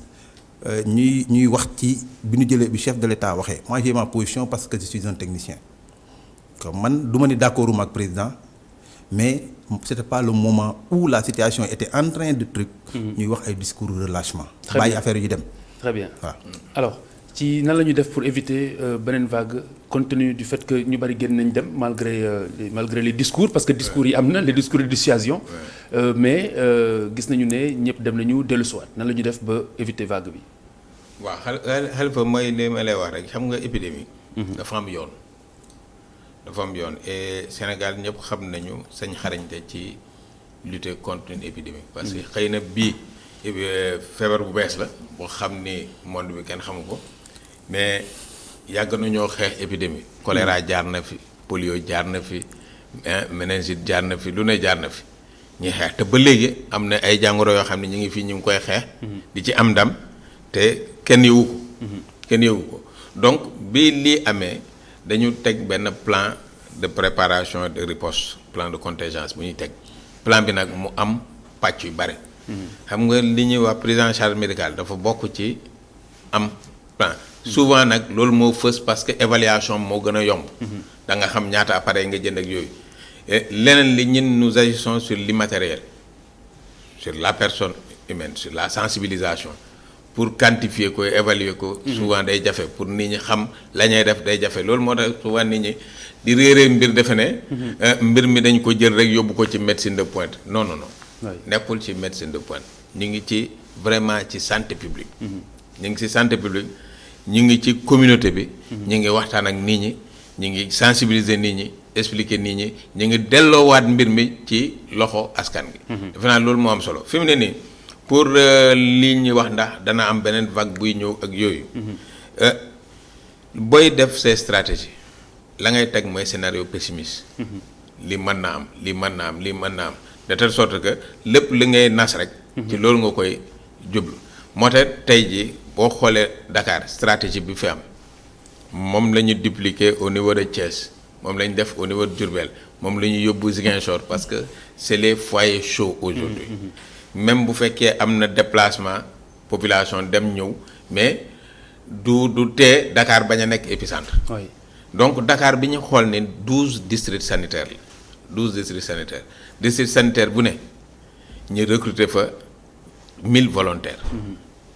ñuy wax ci bi ñu jëlee bi chef de l'État waxee moi j'ai ma position parce que je suis un technicien. comme man du ma ni d'accorduma ak président mais c'était pas le moment où la situation était en train de truc. ñuy wax ay discours de relâchement. bàyyi affaire yu dem. très bien waaw alors ci nan la ñuy def pour éviter beneen vague compte tenu du fait que ñu bari génn nañ dem malgré les discours parce que discours yi am na les discours de dissuasion mais gis nañu ne ñëpp dem nañu dellusiwaat nan la ñuy def ba éviter vague bi. waaw Khalifa mooy li ma lay wax rek xam nga épidémie. dafa am yoon. et Sénégal ñëpp xam nañu sañ xarañte ci lutter contre une épidémie. parce que xëy na bii feebar bu bees la boo xam ni monde bi kenn xamu ko. mais yàgg nañoo xeex épidémie choléra jaar na fi polio jaar na fi méningite jaar na fi lu ne jaar na fi ñuy xeex te ba léegi am na ay jàngoro yoo xam ne ñu ngi fii ñu ngi koy xeex di ci am ndam te kenn yëgu ko donc bi lii amee dañu teg benn plan de préparation de riposte plan de contingence bu ñuy teg plan bi nag mu am pàcc yu bare xam nga li ñuy wax prise en charge médicale dafa bokk ci am plan souvent nag loolu moo fës parce que évaluation moo gën a yomb. da nga xam ñaata appareil nga jënd ak yooyu. leneen li ñun nous agissons sur l'immatériel sur la personne humaine sur la sensibilisation pour quantifier ko évaluer ko. souvent day jafe pour nit ñi xam la ñuy def day jafe loolu moo tax souvent nit ñi di réeree mbir defe ne. mbir mi dañ ko jël rek yóbbu ko ci médecine de pointe non. nekkul ci médecine de pointe ñu ngi ci vraiment ci santé publique. ñu ngi ci santé publique. ñu ngi ci communauté bi. ñu ngi waxtaan ak nit ñi ñu ngi sensibiliser nit ñi expliquer nit ñi ñu ngi delloowaat mbir mi ci loxo askan gi. defe naa loolu moo am solo fi mu ne nii pour lii ñuy wax ndax dana am beneen vague buy ñëw ak yooyu. booy def ces stratégies la ngay teg mooy scénario pessimiste. li mën na am lii mën na am lii mën na am de telle sorte que lépp li ngay nas rek. ci loolu nga koy jublu. moo tax tey jii boo xoolee Dakar stratégie bi fi am moom la ñu dupliquer au niveau de Thiès moom la ñu def au niveau de Diourbel moom la ñu yóbbu Ziguinchor parce que c'est les foyers chauds aujourd'hui. même bu fekkee am na déplacement population dem ñëw mais du tee Dakar bañ a nekk épicentre. oui. donc Dakar bi ñu xool ne 12 districts sanitaires la 12 districts sanitaires district sanitaire bu ne ñu recruter fa 1000 volontaires.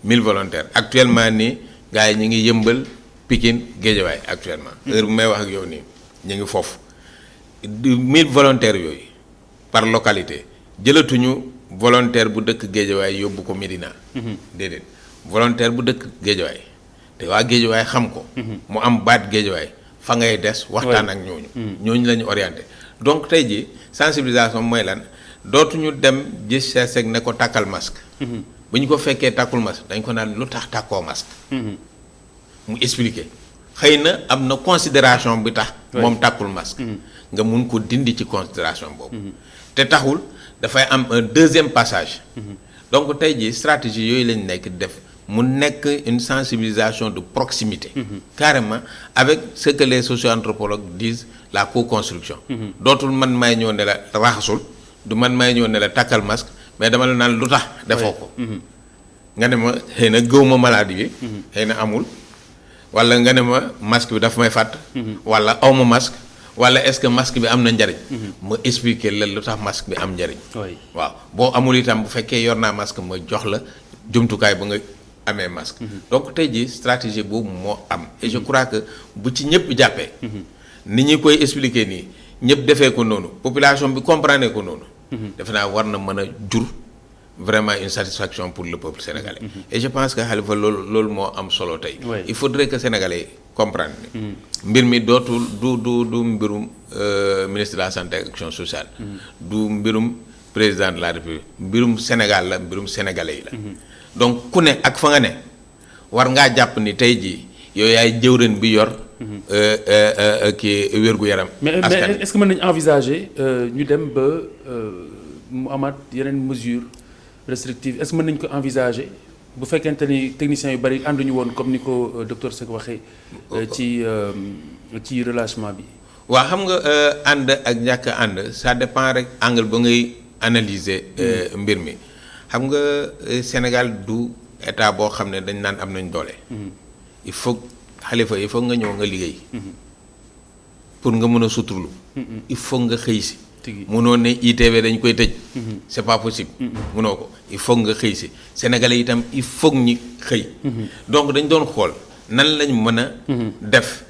1000 volontaires actuellement nii gars yi ñu ngi yëmbal Pikine Guédiawaye actuellement. heure bu may wax ak yow nii ñu ngi foofu 1000 volontaires yooyu par localité jëlatuñu volontaire bu dëkk Guédiawaye yóbbu ko Médina. déedéet volontaire bu dëkk Guédiawaye te waa Guédiawaye xam ko. mu am baat Guédiawaye fa ngay des waxtaan ak ñooñu. ñooñu la ñu orienté donc tey jii sensibilisation mooy lan dootuñu dem gis seeseg ne ko takkal masque. bu ñu ko fekkee takkul masque dañ ko naan lu tax takkoo masque. mu expliquer xëy na am na considération bi tax. moom takkul masque. nga mun ko dindi ci considération boobu. te taxul dafay am un deuxième passage. donc tey jii stratégie yooyu lañ nekk def mu nekk une sensibilisation de proximité. carrément avec ce que les socio-anthropologues disent la co-construction. dootul man may ñëw ne la raxasul du man may ñëw ne la takkal masque mais dama la naan lu tax defoo ko. nga ne ma xëy na gëw ma maladie bi. xëy na amul. wala nga ne ma masque bi daf may fàtt. wala aw ma masque. wala est-ce que masque bi am na njariñ. ma expliquer la lu tax masque bi am njariñ. waaw boo amul itam bu fekkee yor naa masque ma jox la jumtukaay ba nga amee masque. donc tey jii stratégie boobu moo am. et je crois que bu ci ñëpp jàppee. ni ñi koy expliquer nii ñëpp defee ko noonu population bi comprendre ko noonu. defe naa war na mën a jur vraiment une satisfaction pour le peuple sénégalais. et je pense que Khalifa loolu moo am solo tey. il faudrait que sénégalais comprendre ni mbir mi dootul du mbirum ministre de la santé et action sociale. du mbirum président de la république mbirum Sénégal la mbirum sénégalais yi la. donc ku ne ak fa nga ne war ngaa jàpp ni tey jii yow yaay jëwrin bi yor. kii wér-gu-yaram. mais est-ce que mën nañu envisager ñu dem ba mu amaat yeneen mesures restrictives est-ce que mën nañu ko envisager bu fekkente ni techniciens yu bari ànduñu woon comme ni ko docteur Seck waxee ci relâchement bi. waaw xam nga ànd ak ñàkk ànd ça dépend rek angle ba ngay analyser mbir mi xam nga Sénégal du état boo xam ne dañ naan am nañ doole. il faut Khalifa il faut nga ñëw nga liggéey. pour nga mën a suturlu. il faut nga xëy si. munoo ne ITV dañ koy tëj. c'est pas possible. munoo ko il faut nga xëy si sénégalais itam il faut ñi xëy. donc dañ doon xool nan lañ mën a. def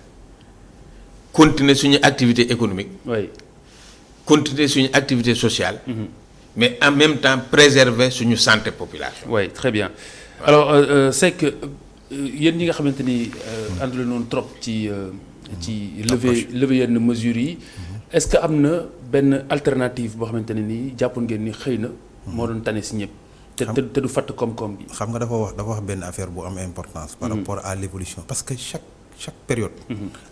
continuer suñu activité économique. continuer suñu activité sociale. mais en même temps préserver suñu santé population. oui très bien alors Seck yéen ñi nga xamante ni àndul noonu trop ci lever yenn mesures yi. est-ce que am na benn alternative boo xamante ne nii jàppoon ngeen ni xëy na. moo doon tane si ñëpp. te du fàtt koom-koom bi. xam nga dafa wax benn affaire bu am importance. par rapport à l'évolution parce que chaque période.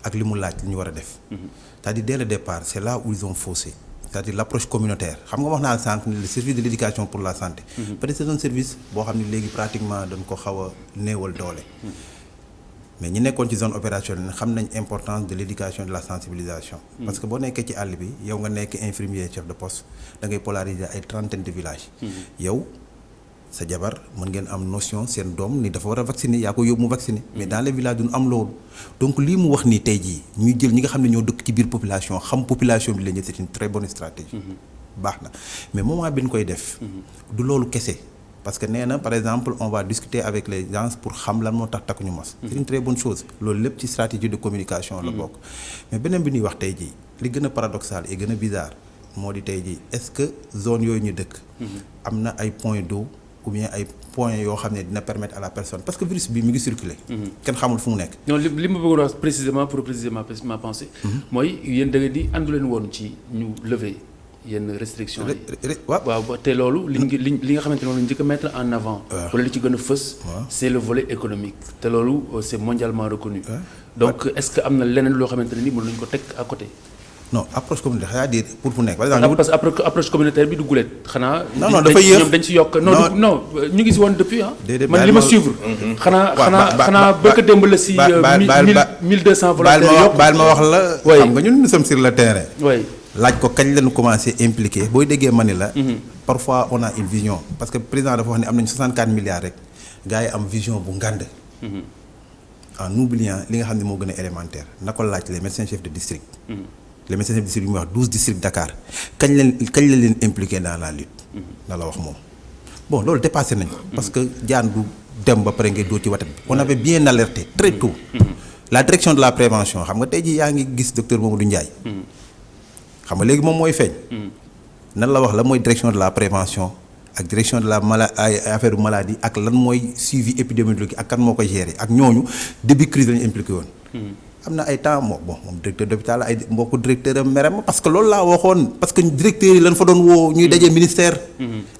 ak li mu laaj li ñu war a def. c'est-à-dire dès le départ c'est là où ils ont faussé. c'est-à-dire l'approche communautaire xam nga wax naa sànq ne le service de l'éducation pour la santé. peut-être c'est un service boo xam ne léegi pratiquement dañ ko xaw a néewal doole. mais ñi nekkoon ci zone opérationnelle xam nañ importance de l'éducation de la sensibilisation. parce que boo nekkee ci àll bi yow nga nekk infirmier chef de poste da ngay polariser ay trentaine de villages. yow sa jabar mën ngeen am notion seen doom ni dafa war a vacciner yaa ko yóbbu mu vacciner. mais dans les villages duñ am loolu. donc lii mu wax nii tey jii ñu jël ñi nga xam ne ñoo dëkk ci biir population xam population bi la ñu c'est une très bonne stratégie. baax na mais moment bi ñu koy def. du loolu kese. parce que nee na par exemple on va discuter avec les gens pour xam lan moo tax takkuñu masque. c'est une très bonne chose loolu lépp ci stratégie de communication la bokk. mais beneen bi ñuy wax tey jii li gën a paradoxal et gën a bizarre moo di tey jii est-ce que zone yooyu ñu dëkk. am na ay points d'eau ou bien ay points yoo xam ne dina permettre à la personne parce que virus bi mi ngi circuler. kenn xamul fu mu nekk. non li ma bëggoon wax précisément ma pensée. mooy yéen da ngeen di àndu leen woon ci ñu lever yenn restrictions yi. waaw te loolu li nga xamante ne moom la njëkk a mettre en avant. wala li ci gën a fës. c'est le volet économique te loolu c'est mondialement reconnu. donc est-ce que am na leneen loo xamante ne ni mën nañu ko teg à côté. non approche communautaire c'est-à-dire pour fu nekk par exemple. parce que approche communautaire bi du gulet xanaa. non dafa yéex ñoom dañ ci yokk. non ñu ngi si woon depuis déedéet man li ma suivre. xanaa bëgg a démb la si. 1200 volontaires yokk baal ma wax la. xam nga ñun nous sommes sur le terrain. laaj ko kañ lañu commencé impliqué booy déggee ma ni la. parfois on a une vision parce que président dafa wax ne am nañu 64 milliards rek gars yi am vision bu ngand. en oubliant li nga xam ne moo gën a élémentaire na ko laaj les médecins chefs de district. les médecins chefs de district yu muy wax 12 districts Dakar kañ la leen impliqué dans la lutte. na la wax moom bon loolu dépassé nañu parce que jaan du dem ba pare ngay doo ci watat bi on avait bien alerté très tôt. la direction de la prévention xam nga tey jii yaa ngi gis docteur Mamadou Ndiaye. xam nga léegi moom mooy feeñ. nan la wax la mooy direction de la prévention ak direction de la affaire maladie ak lan mooy suivi épidémiologique ak kan moo koy gérer ak ñooñu début crise lañu impliqué woon. am na ay temps moom directeur d'hôpital ay mbokku directeur am merem parce que loolu laa waxoon parce que directeurs yi lan fa doon woo ñuy dajee ministère.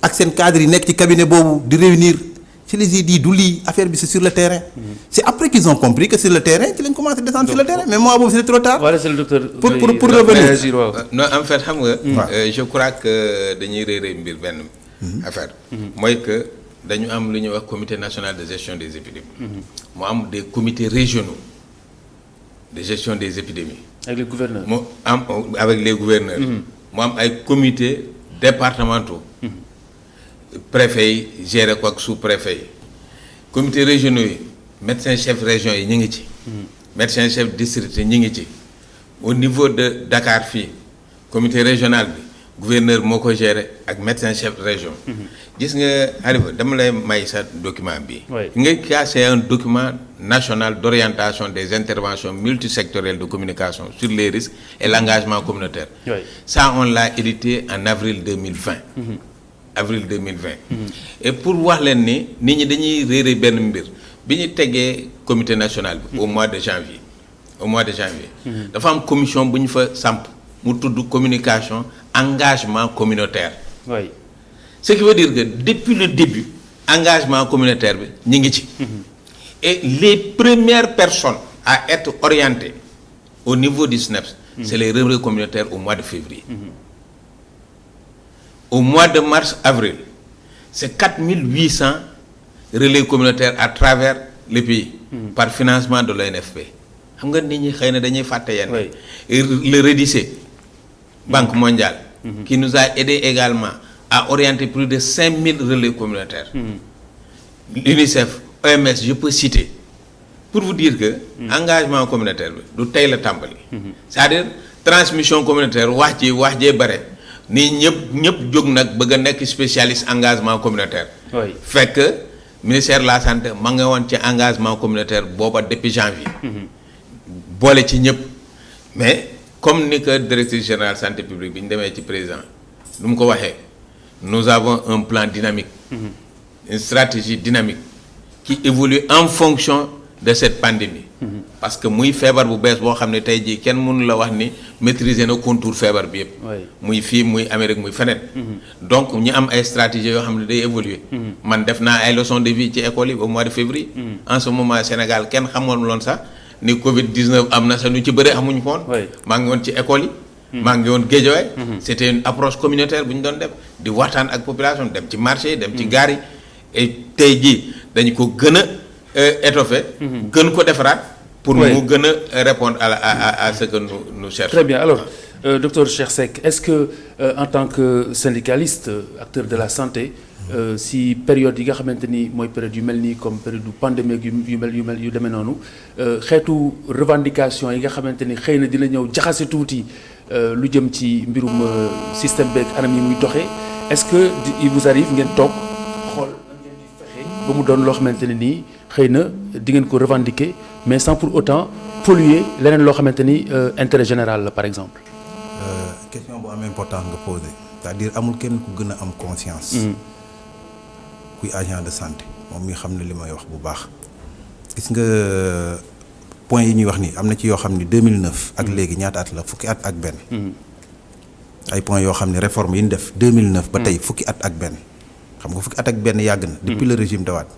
ak seen cadres yi nekk ci cabinet boobu di réunir ci les yi di du lii affaire bi c'est sur le terrain. c'est après qu'ils ont compris que sur le terrain ci lañ commencé descendre sur le terrain mais moi boobu c'est trop tard. voilà c'est le docteur pour revenir. non en fait xam nga. je crois que dañuy réeré mbir benn affaire. mooy que dañu am lu ñuy wax comité national de gestion des épidémies. mu am des comités régionaux de gestion des épidémies. avec les gouverneurs. mu am avec les gouverneurs. mu am ay comités départementaux. préfet yi géré ko ak sous-préfet yi. comités régionaux yi médecins chefs région yi ñu ngi ci. médecins chefs district yi ñu ngi ci. au niveau de Dakar fii comité régional bi gouverneur moo ko géré ak médecin chef région. gis nga Aliou dama lay may sa document bi. nga c'est un document national d'orientation des interventions multisectorielles de communication sur les risques et l'engagement communautaire. Ça on l'a édité en avril 2020. avril 2020. Et pour wax leen ni nit ñi dañuy réere benn mbir bi ñu tegee comité national bi. au mois de janvier. dafa am commission bu ñu fa samp mu tudd communication engagement communautaire. Ce qui veut dire que depuis le début engagement communautaire bi ñu ngi ci. Et les premières personnes à être orientées au niveau du SNEPS. c'est les relais communautaires au mois de février. Au mois de mars-avril, c'est 4800 relais communautaires à travers le pays par financement de l'ONFP. Xam nga nit ñi xëy na dañuy fàtte yenn. Le REDICE, Banque mondiale, qui nous a aidé également à orienter plus de 5000 relais communautaires. L'UNICEF, OMS, je peux citer. Pour vous dire que engagement communautaire bi du tey la tàmbali. C'est-à-dire transmission communautaire wax jee bare. nii ñëpp jóg nag bëgg a nekk spécialiste engagement communautaire. fekk ministère de la santé ma nga woon ci engagement communautaire booba depuis janvier. boole ci ñëpp mais comme ni que directrice générale santé publique bi ñu demee ci président lu mu ko waxee nous avons un plan dynamique. une stratégie dynamique qui évolue en fonction de cette pandémie. parce que muy feebar bu bees boo xam ne tey jii kenn mënu la wax ni maîtriser na contour feebar bi yëpp. muy fii muy Amérique muy feneen. donc ñu am ay stratégies yoo xam ne day évoluer. man def naa ay leçons de vie ci école yi au mois de février. en ce moment Sénégal kenn xamoon loon sax ni Covid 19 am na sax ñu ci bëre xamuñu ko woon. maa ngi woon ci école yi. maa ngi woon Guédiawaye. c'était une approche communautaire bu ñu doon def di waxtaan ak population dem ci marché dem ci gaar yi et tey jii dañu ko gën a étoffé. gën ko defaraat. pour mu gën a répondre à ce que nous cherchons. Très bien. Alors, docteur Cheikh Seck, est-ce que en tant que syndicaliste, acteur de la santé, si période yi nga xamante ni mooy période yu mel nii comme période du pandémie yu demee noonu xeetu revendication yi nga xamante ni xëy na dina ñëw jaxase tuuti lu jëm ci mbirum système beeg anam yi muy doxee est-ce que il vous arrive ngeen toog xool nan ngeen di fexe ba mu doon loo xamante ne nii xëy na di ngeen ko revendiquer mais sans pour autant polluer leneen loo xamante ni intérêt général la par exemple. question bu am importance nga posé c'est-à-dire amul kenn ku gën a am conscience. kuy agent de santé moom mi xam ne li may wax bu baax gis nga point yi ñuy wax ni am na ci yoo xam ni 2009 ak léegi ñaata at la fukki at ak benn ay point yoo xam ne réforme yi ñu def 2009 ba tey fukki at ak benn xam nga fukki at ak benn yàgg na depuis le régime de Wade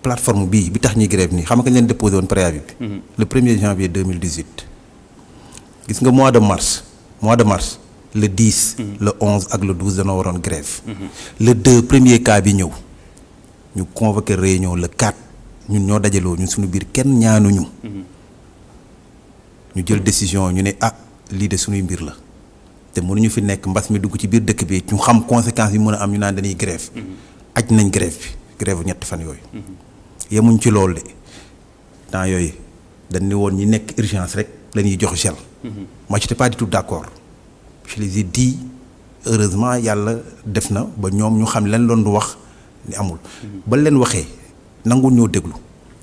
plateforme bii bi tax ñuy grève nii xam nga kañ leen déposé woon préavis bi le 1er janvier 2018 gis nga mois de mars le 10 le 11 ak le 12 danoo waroon grève le 2 premier cas bi ñëw ñu convoqué réunion le 4 ñun ñoo dajaloo ñun suñu biir kenn ñaanuñu ñu jël décision ñu ne lii de suñuy mbir la te mënuñu fi nekk mbas mi dugg ci biir dëkk bi ñu xam conséquences yi mën a am ñu naan dañuy grève aj nañ grève bi grève ñetti fan yooyu yemuñ ci loolu de temps yooyu dañ ne woon ñi nekk urgence rek la ñuy jox gel moi j'étais pas du tout d'accord je les ai dit heureusement yàlla def na ba ñoom ñu xam leen loon du wax ni amul ba leen waxee nangul ñoo déglu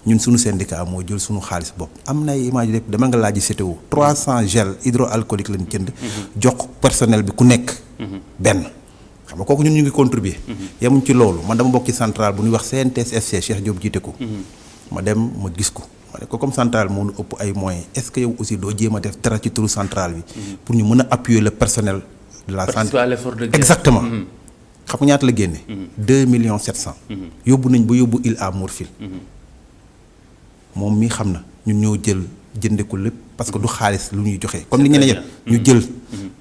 ñun suñu syndicat moo jël suñu xaalis bopp am na ay image def dama nga laaj CTO 300 gel hydroalcoolique lañ jënd jox personnel bi ku nekk benn xam nga kooku ñun ñu ngi contribuer yemuñ ci loolu man dama bokk ci centrale bu ñuy wax CNTS FC Cheikh Diop jiite ko ma dem ma gis ko ma ne ko comme centrale moo nu ëpp ay moyens est-ce que yow aussi doo jéem a def dara ci turu centrale bi pour ñu mën a appuyer le personnel de la santé exactement xam nga ñaata la génne 2 millions 700 yóbbu nañ ba yóbbu île à Morphil moom mii xam na ñun ñoo jël jënde ko lépp parce que du xaalis lu ñuy joxe comme li ngeen yëpp ñu jël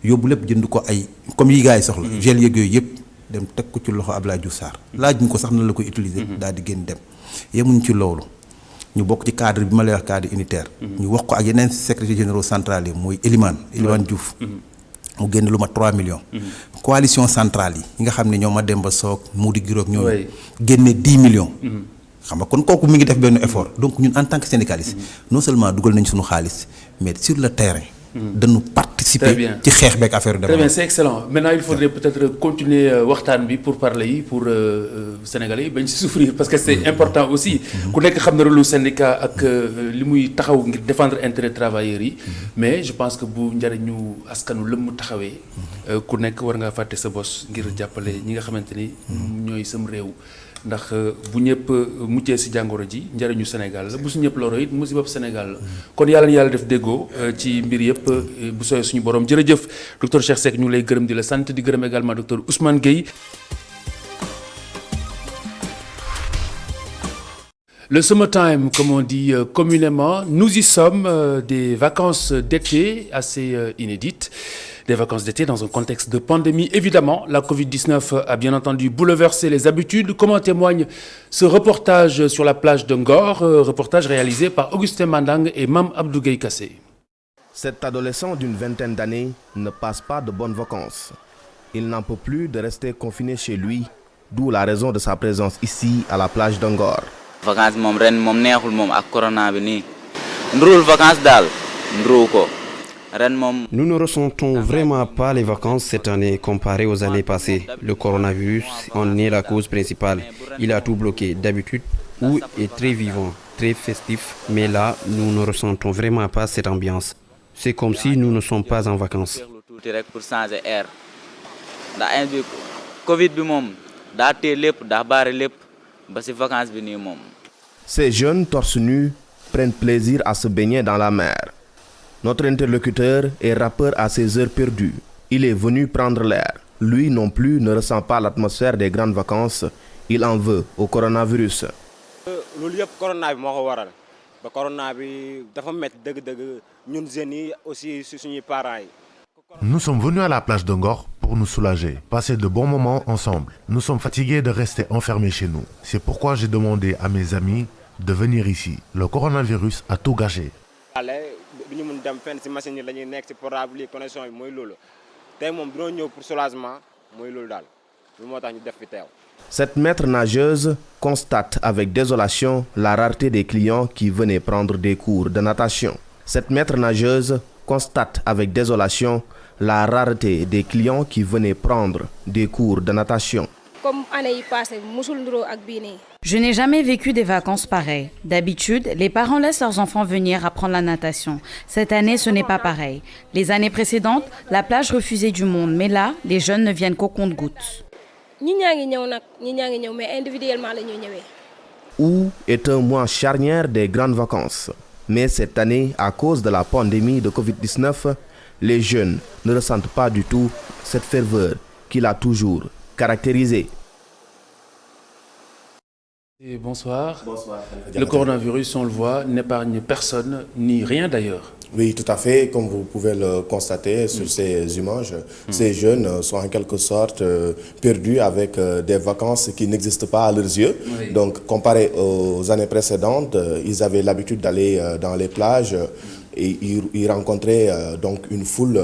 yóbbu lépp jënd ko ay comme yi gars yi soxla gel yeeg yooyu yëpp dem teg ko ci loxo Abdoulaye Diouf Sarr laaj ñu ko sax na la koy utiliser daal di génn dem yemuñ ci loolu ñu bokk ci cadre bi ma lay wax cadre unitaire ñu wax ko ak yeneen secrétaire généraux central yi mooy Elimane Diouf mu génn lu ma 3 millions coalition centrale yi nga xam ne ñoo ma dem ba soog Moudi Giroog ñoo génne 10 millions xam nga kon kooku mi ngi def benn effort donc ñun en tant que syndicaliste non seulement dugal nañ suñu xaalis mais sur le terrain dañu participer ci xeex beeg affaire de très bien c'est excellent maintenant il faudrait peut-être continuer waxtaan bi pour parler yi pour sénégalais yi bañ si souffrir parce que c'est important aussi ku nekk xam na rôle syndicat ak li muy taxaw ngir défendre intérêt travailleurs yi mais je pense que bu njariñu askanu lëmm taxawee ku nekk war ngaa fàtte sa bos ngir jàppale ñi nga xamante ni ñooy sam réew ndax bu ñëpp muccee ci jàngoro ji njëriñu Sénégal la bu su ñëpp loro it musiba Sénégal la kon yàlla na yàlla def déggoo ci mbir yëpp bu sooyee suñu borom jërëjëf docteur Cheikh Seck ñu ngi lay gërëm di la sant di gërëm également docteur Ousmane Gueye. Le summertime, comme on dit communément, nous y sommes, des vacances d'été assez inédites. Des vacances d'été dans un contexte de pandémie. Évidemment, la Covid-19 a bien entendu bouleversé les habitudes, comme en témoigne ce reportage sur la plage de Ngor, reportage réalisé par Augustin Mandang et Mame Abdou Gueye Kassé. Cet adolescent d'une vingtaine d'années ne passe pas de bonnes vacances. Il n'en peut plus de rester confiné chez lui, d'où la raison de sa présence ici à la plage de Ngor. Vacances moom ren moom neexul moom ak corona bi nii ndruul vacances daal ndruu ko. Nous ne ressentons vraiment pas les vacances cette année comparées aux années passées. Le coronavirus en est la cause principale. Il a tout bloqué. D'habitude, où est très vivant, très festif. Mais là, nous ne ressentons vraiment pas cette ambiance. C'est comme si nous ne sommes pas en vacances. Pour changer air. Ndax bi Covid bi moom daa tee lépp daa baare lépp ba ci vacances bi nii moom. Ces jeunes torse nus prennent plaisir à se baigner dans la mer. Notre interlocuteur est rappeur à ses heures perdues. Il est venu prendre l'air. Lui non plus ne ressent pas l'atmosphère des grandes vacances. Il en veut au coronavirus. loolu yëpp corona bi moo ko waral ba corona bi dafa métti dëgg-dëgg ñun jeunes yi aussi si suñuy parents yi. Nous sommes venus à la plage de Ngor pour nous soulager, passer de bons moments ensemble. Nous sommes fatigués de rester enfermés chez nous. C'est pourquoi j'ai demandé à mes amis de venir ici. Le coronavirus a tout gâché. bi ñu mun dem fenn ci machine yi la ñuy nekk ci portable yi connexion yi mooy loolu tey moom dina ñëw pour soulagement mooy loolu daal lu moo tax ñu def fi teew. Cette maître nageuse constate avec désolation la rareté des clients qui venaient prendre des cours de natation. Cette maître nageuse constate avec désolation la rareté des clients qui venaient prendre des cours de natation. Comme année yi passé musul nduroo ak bii nii. Je n'ai jamais vécu des vacances pareilles. D'habitude, les parents laissent leurs enfants venir apprendre la natation. Cette année, ce n'est pas pareil. Les années précédentes, la plage refusait du monde, mais là, les jeunes ne viennent qu'au compte-gouttes. ñi ñaa ngi ñëw mais individuellement la ñuy ñëwee. Août est un mois charnière des grandes vacances. Mais cette année, à cause de la pandémie de Covid-19, les jeunes ne ressentent pas du tout cette ferveur qui l'a toujours caractérisé. Et bonsoir. Bonsoir. Le coronavirus, on le voit, n'épargne personne, ni rien d'ailleurs. Oui, tout à fait. Comme vous pouvez le constater sur ces images, ces jeunes sont en quelque sorte perdus avec des vacances qui n'existent pas à leurs yeux. Oui. Donc, comparé aux années précédentes, ils avaient l'habitude d'aller dans les plages et ils rencontraient donc une foule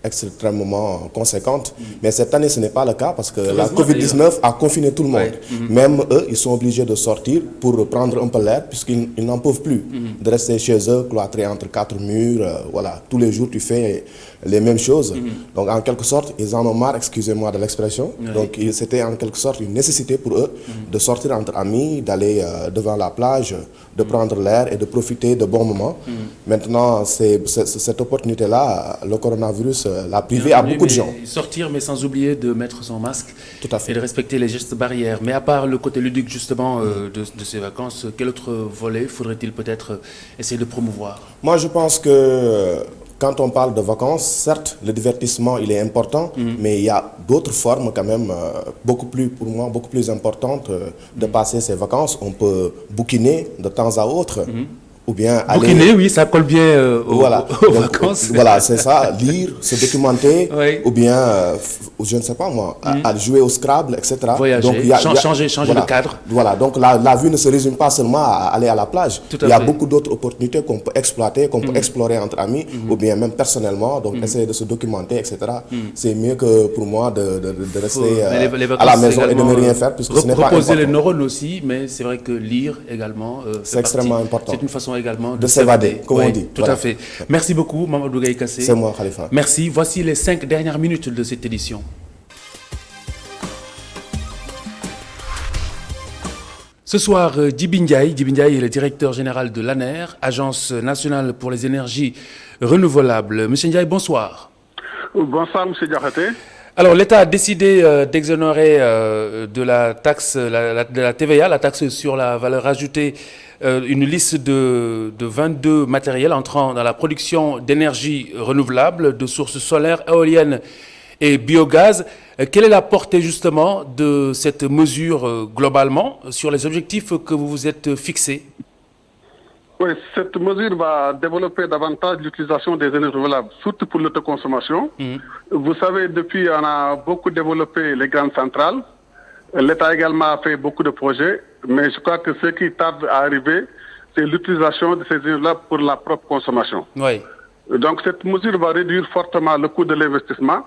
extrêmement conséquente. Mais cette année, ce n'est pas le cas parce que la Covid-19 a confiné tout le monde. Même eux, ils sont obligés de sortir pour prendre un peu l'air puisqu'ils n'en peuvent plus de rester chez eux, cloîtrés entre quatre murs. Voilà, tous les jours, tu fais les mêmes choses. Donc, en quelque sorte, ils en ont marre, excusez-moi de l'expression. Donc, c'était en quelque sorte une nécessité pour eux de sortir entre amis, d'aller devant la plage, de prendre l'air et de profiter de bons moments. Maintenant, cette opportunité-là, le coronavirus l'a privé à beaucoup de gens. Sortir, mais sans oublier de mettre son masque. Tout à fait. Et de respecter les gestes barrières. Mais à part le côté ludique, justement, de ces vacances, quel autre volet faudrait-il peut-être essayer de promouvoir? Moi, je pense que quand on parle de vacances, certes, le divertissement, il est important, mais il y a d'autres formes quand même, beaucoup plus importantes de passer ces vacances. On peut bouquiner de temps à autre. Ou bien bouquiner, oui, ça colle bien aux vacances. Voilà, c'est ça, lire, se documenter, ou bien, je ne sais pas moi, à jouer au Scrabble, etc. Voyager, donc, changer voilà, de cadre. Voilà, donc la vue ne se résume pas seulement à aller à la plage. Il y a beaucoup d'autres opportunités qu'on peut exploiter, qu'on peut explorer entre amis, ou bien même personnellement, donc essayer de se documenter, etc. C'est mieux que pour moi de rester à la maison et de ne rien faire, puisque ce n'est pas important. Reposer les neurones aussi, mais c'est vrai que lire également, c'est extrêmement important. C'est une façon également de s'évader, comme on dit. Tout à fait. Merci beaucoup, Mamadou Gaye Kassé. C'est moi, Khalifa. Merci. Voici les 5 dernières minutes de cette édition. Ce soir, Djibi Ndiaye est le directeur général de l'ANER, Agence nationale pour les énergies renouvelables. Monsieur Ndiaye, bonsoir. Bonsoir, monsieur Diakhaté. Alors, l'État a décidé d'exonérer de la taxe, de la TVA, la taxe sur la valeur ajoutée, une liste de 22 matériels entrant dans la production d'énergie renouvelable, de sources solaires, éoliennes et biogaz. Quelle est la portée justement de cette mesure globalement sur les objectifs que vous vous êtes fixés? Oui, cette mesure va développer davantage l'utilisation des énergies renouvelables, surtout pour l'autoconsommation. Vous savez, depuis, on a beaucoup développé les grandes centrales. L'État également a fait beaucoup de projets, mais je crois que ce qui tarde à arriver, c'est l'utilisation de ces énergies-là pour la propre consommation. Oui. Donc cette mesure va réduire fortement le coût de l'investissement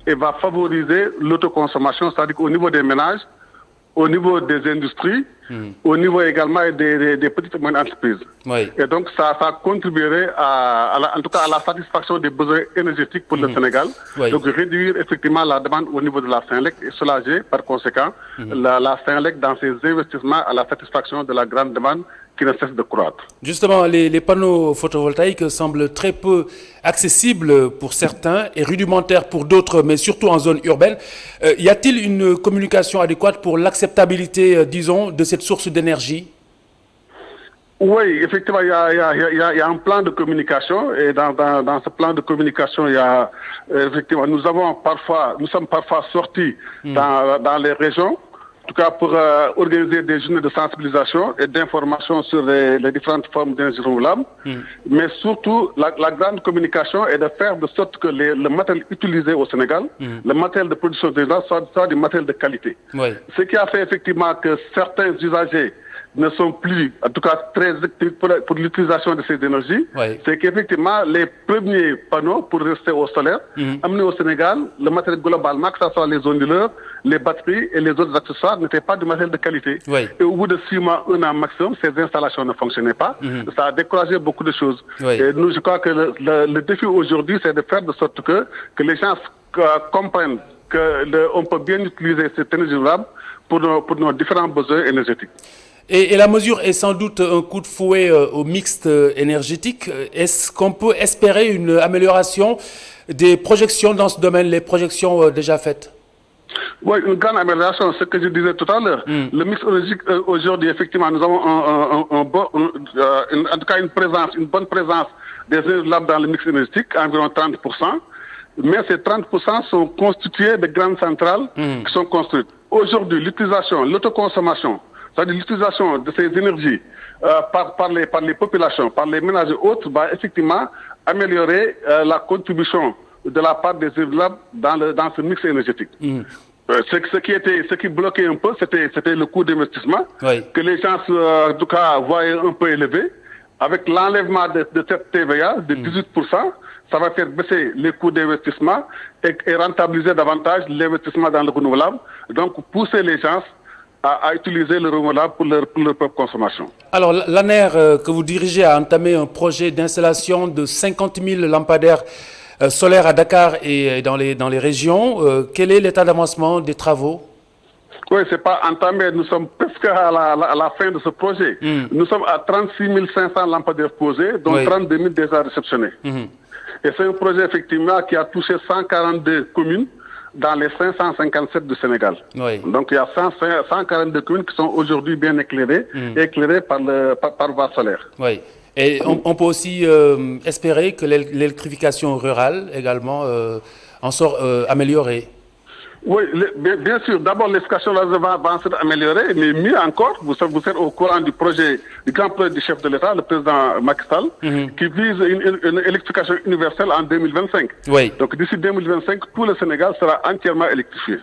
et va favoriser l'autoconsommation, c'est-à-dire qu'au niveau des ménages, au niveau des industries, au niveau également des petites et moyennes entreprises. Oui. Et donc ça contribuerait en tout cas à la satisfaction des besoins énergétiques pour le Sénégal. Oui. Donc réduire effectivement la demande au niveau de la Senelec et soulager par conséquent la Senelec dans ses investissements à la satisfaction de la grande demande qui ne cesse de croître. Justement, les panneaux photovoltaïques semblent très peu accessibles pour certains et rudimentaires pour d'autres, mais surtout en zone urbaine. Y a-t-il une communication adéquate pour l'acceptabilité, disons, de cette source d'énergie? Oui, effectivement, il y a un plan de communication et dans ce plan de communication, il y a effectivement, nous sommes parfois sortis dans les régions. En tout cas, pour organiser des journées de sensibilisation et d'information sur les différentes formes d'énergie renouvelable. Mais surtout, la grande communication est de faire de sorte que le matériel utilisé au Sénégal, le matériel de production d'énergie, soit du matériel de qualité. Oui. Ce qui a fait effectivement que certains usagers ne sont plus, en tout cas, très actifs pour l'utilisation de ces énergies, c'est qu'effectivement, les premiers panneaux pour rester au solaire, amenés au Sénégal, le matériel globalement, que ce soit les onduleurs, les batteries et les autres accessoires, n'étaient pas du matériel de qualité. Et au bout de 6 mois, 1 an maximum, ces installations ne fonctionnaient pas. Ça a découragé beaucoup de choses. Et nous, je crois que le défi aujourd'hui, c'est de faire de sorte que les gens comprennent qu'on peut bien utiliser cette énergie renouvelable pour nos différents besoins énergétiques. Et la mesure est sans doute un coup de fouet au mixte énergétique. Est-ce qu'on peut espérer une amélioration des projections dans ce domaine, les projections déjà faites? Oui, une grande amélioration, ce que je disais tout à l'heure. Le mix énergétique, aujourd'hui, effectivement, nous avons en tout cas une bonne présence des énergies dans le mix énergétique, environ 30%. Mais ces 30% sont constitués de grandes centrales qui sont construites. Aujourd'hui, l'utilisation, l'autoconsommation, c'est-à-dire l'utilisation de ces énergies par les populations, par les ménages et autres, va effectivement améliorer la contribution de la part des énergies dans ce mix énergétique. Ce qui bloquait un peu, c'était le coût d'investissement, que les gens, en tout cas, voyaient un peu élevé. Avec l'enlèvement de cette TVA de 18%, ça va faire baisser les coûts d'investissement et rentabiliser davantage l'investissement dans le renouvelable. Donc, pousser les gens à utiliser le renouvelable pour leur propre consommation. Alors, l'ANER que vous dirigez a entamé un projet d'installation de 50 000 lampadaires solaires à Dakar et dans les régions. Quel est l'état d'avancement des travaux? Oui, c'est pas entamé. Nous sommes presque à la fin de ce projet. Nous sommes à 36 500 lampadaires posés, dont 32 000 déjà réceptionnés. Et c'est un projet effectivement qui a touché 142 communes dans les 557 du Sénégal. Donc il y a 142 communes qui sont aujourd'hui bien éclairées, éclairées par voie solaire. Oui. Et on peut aussi espérer que l'électrification rurale également en sort améliorée. Oui, bien sûr. D'abord, l'électrification va s'être améliorée, mais mieux encore, vous êtes au courant du grand projet du chef de l'État, le président Macky Sall, qui vise une électrification universelle en 2025. Donc d'ici 2025, tout le Sénégal sera entièrement électrifié.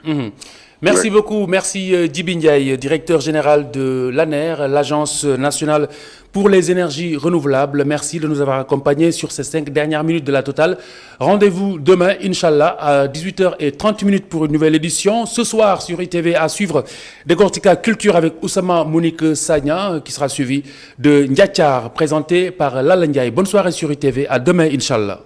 Merci beaucoup. Merci Djiby Ndiaye, directeur général de l'ANER, l'Agence nationale pour les énergies renouvelables. Merci de nous avoir accompagnés sur ces 5 dernières minutes de la Totale. Rendez-vous demain, Inch'Allah, à 18h30 pour une nouvelle édition. Ce soir, sur ITV, à suivre Décortica Culture avec Oussama Monique Sagna, qui sera suivi de Ndiachar, présenté par Lala Ndiaye. Bonne soirée sur ITV. À demain, Inch'Allah.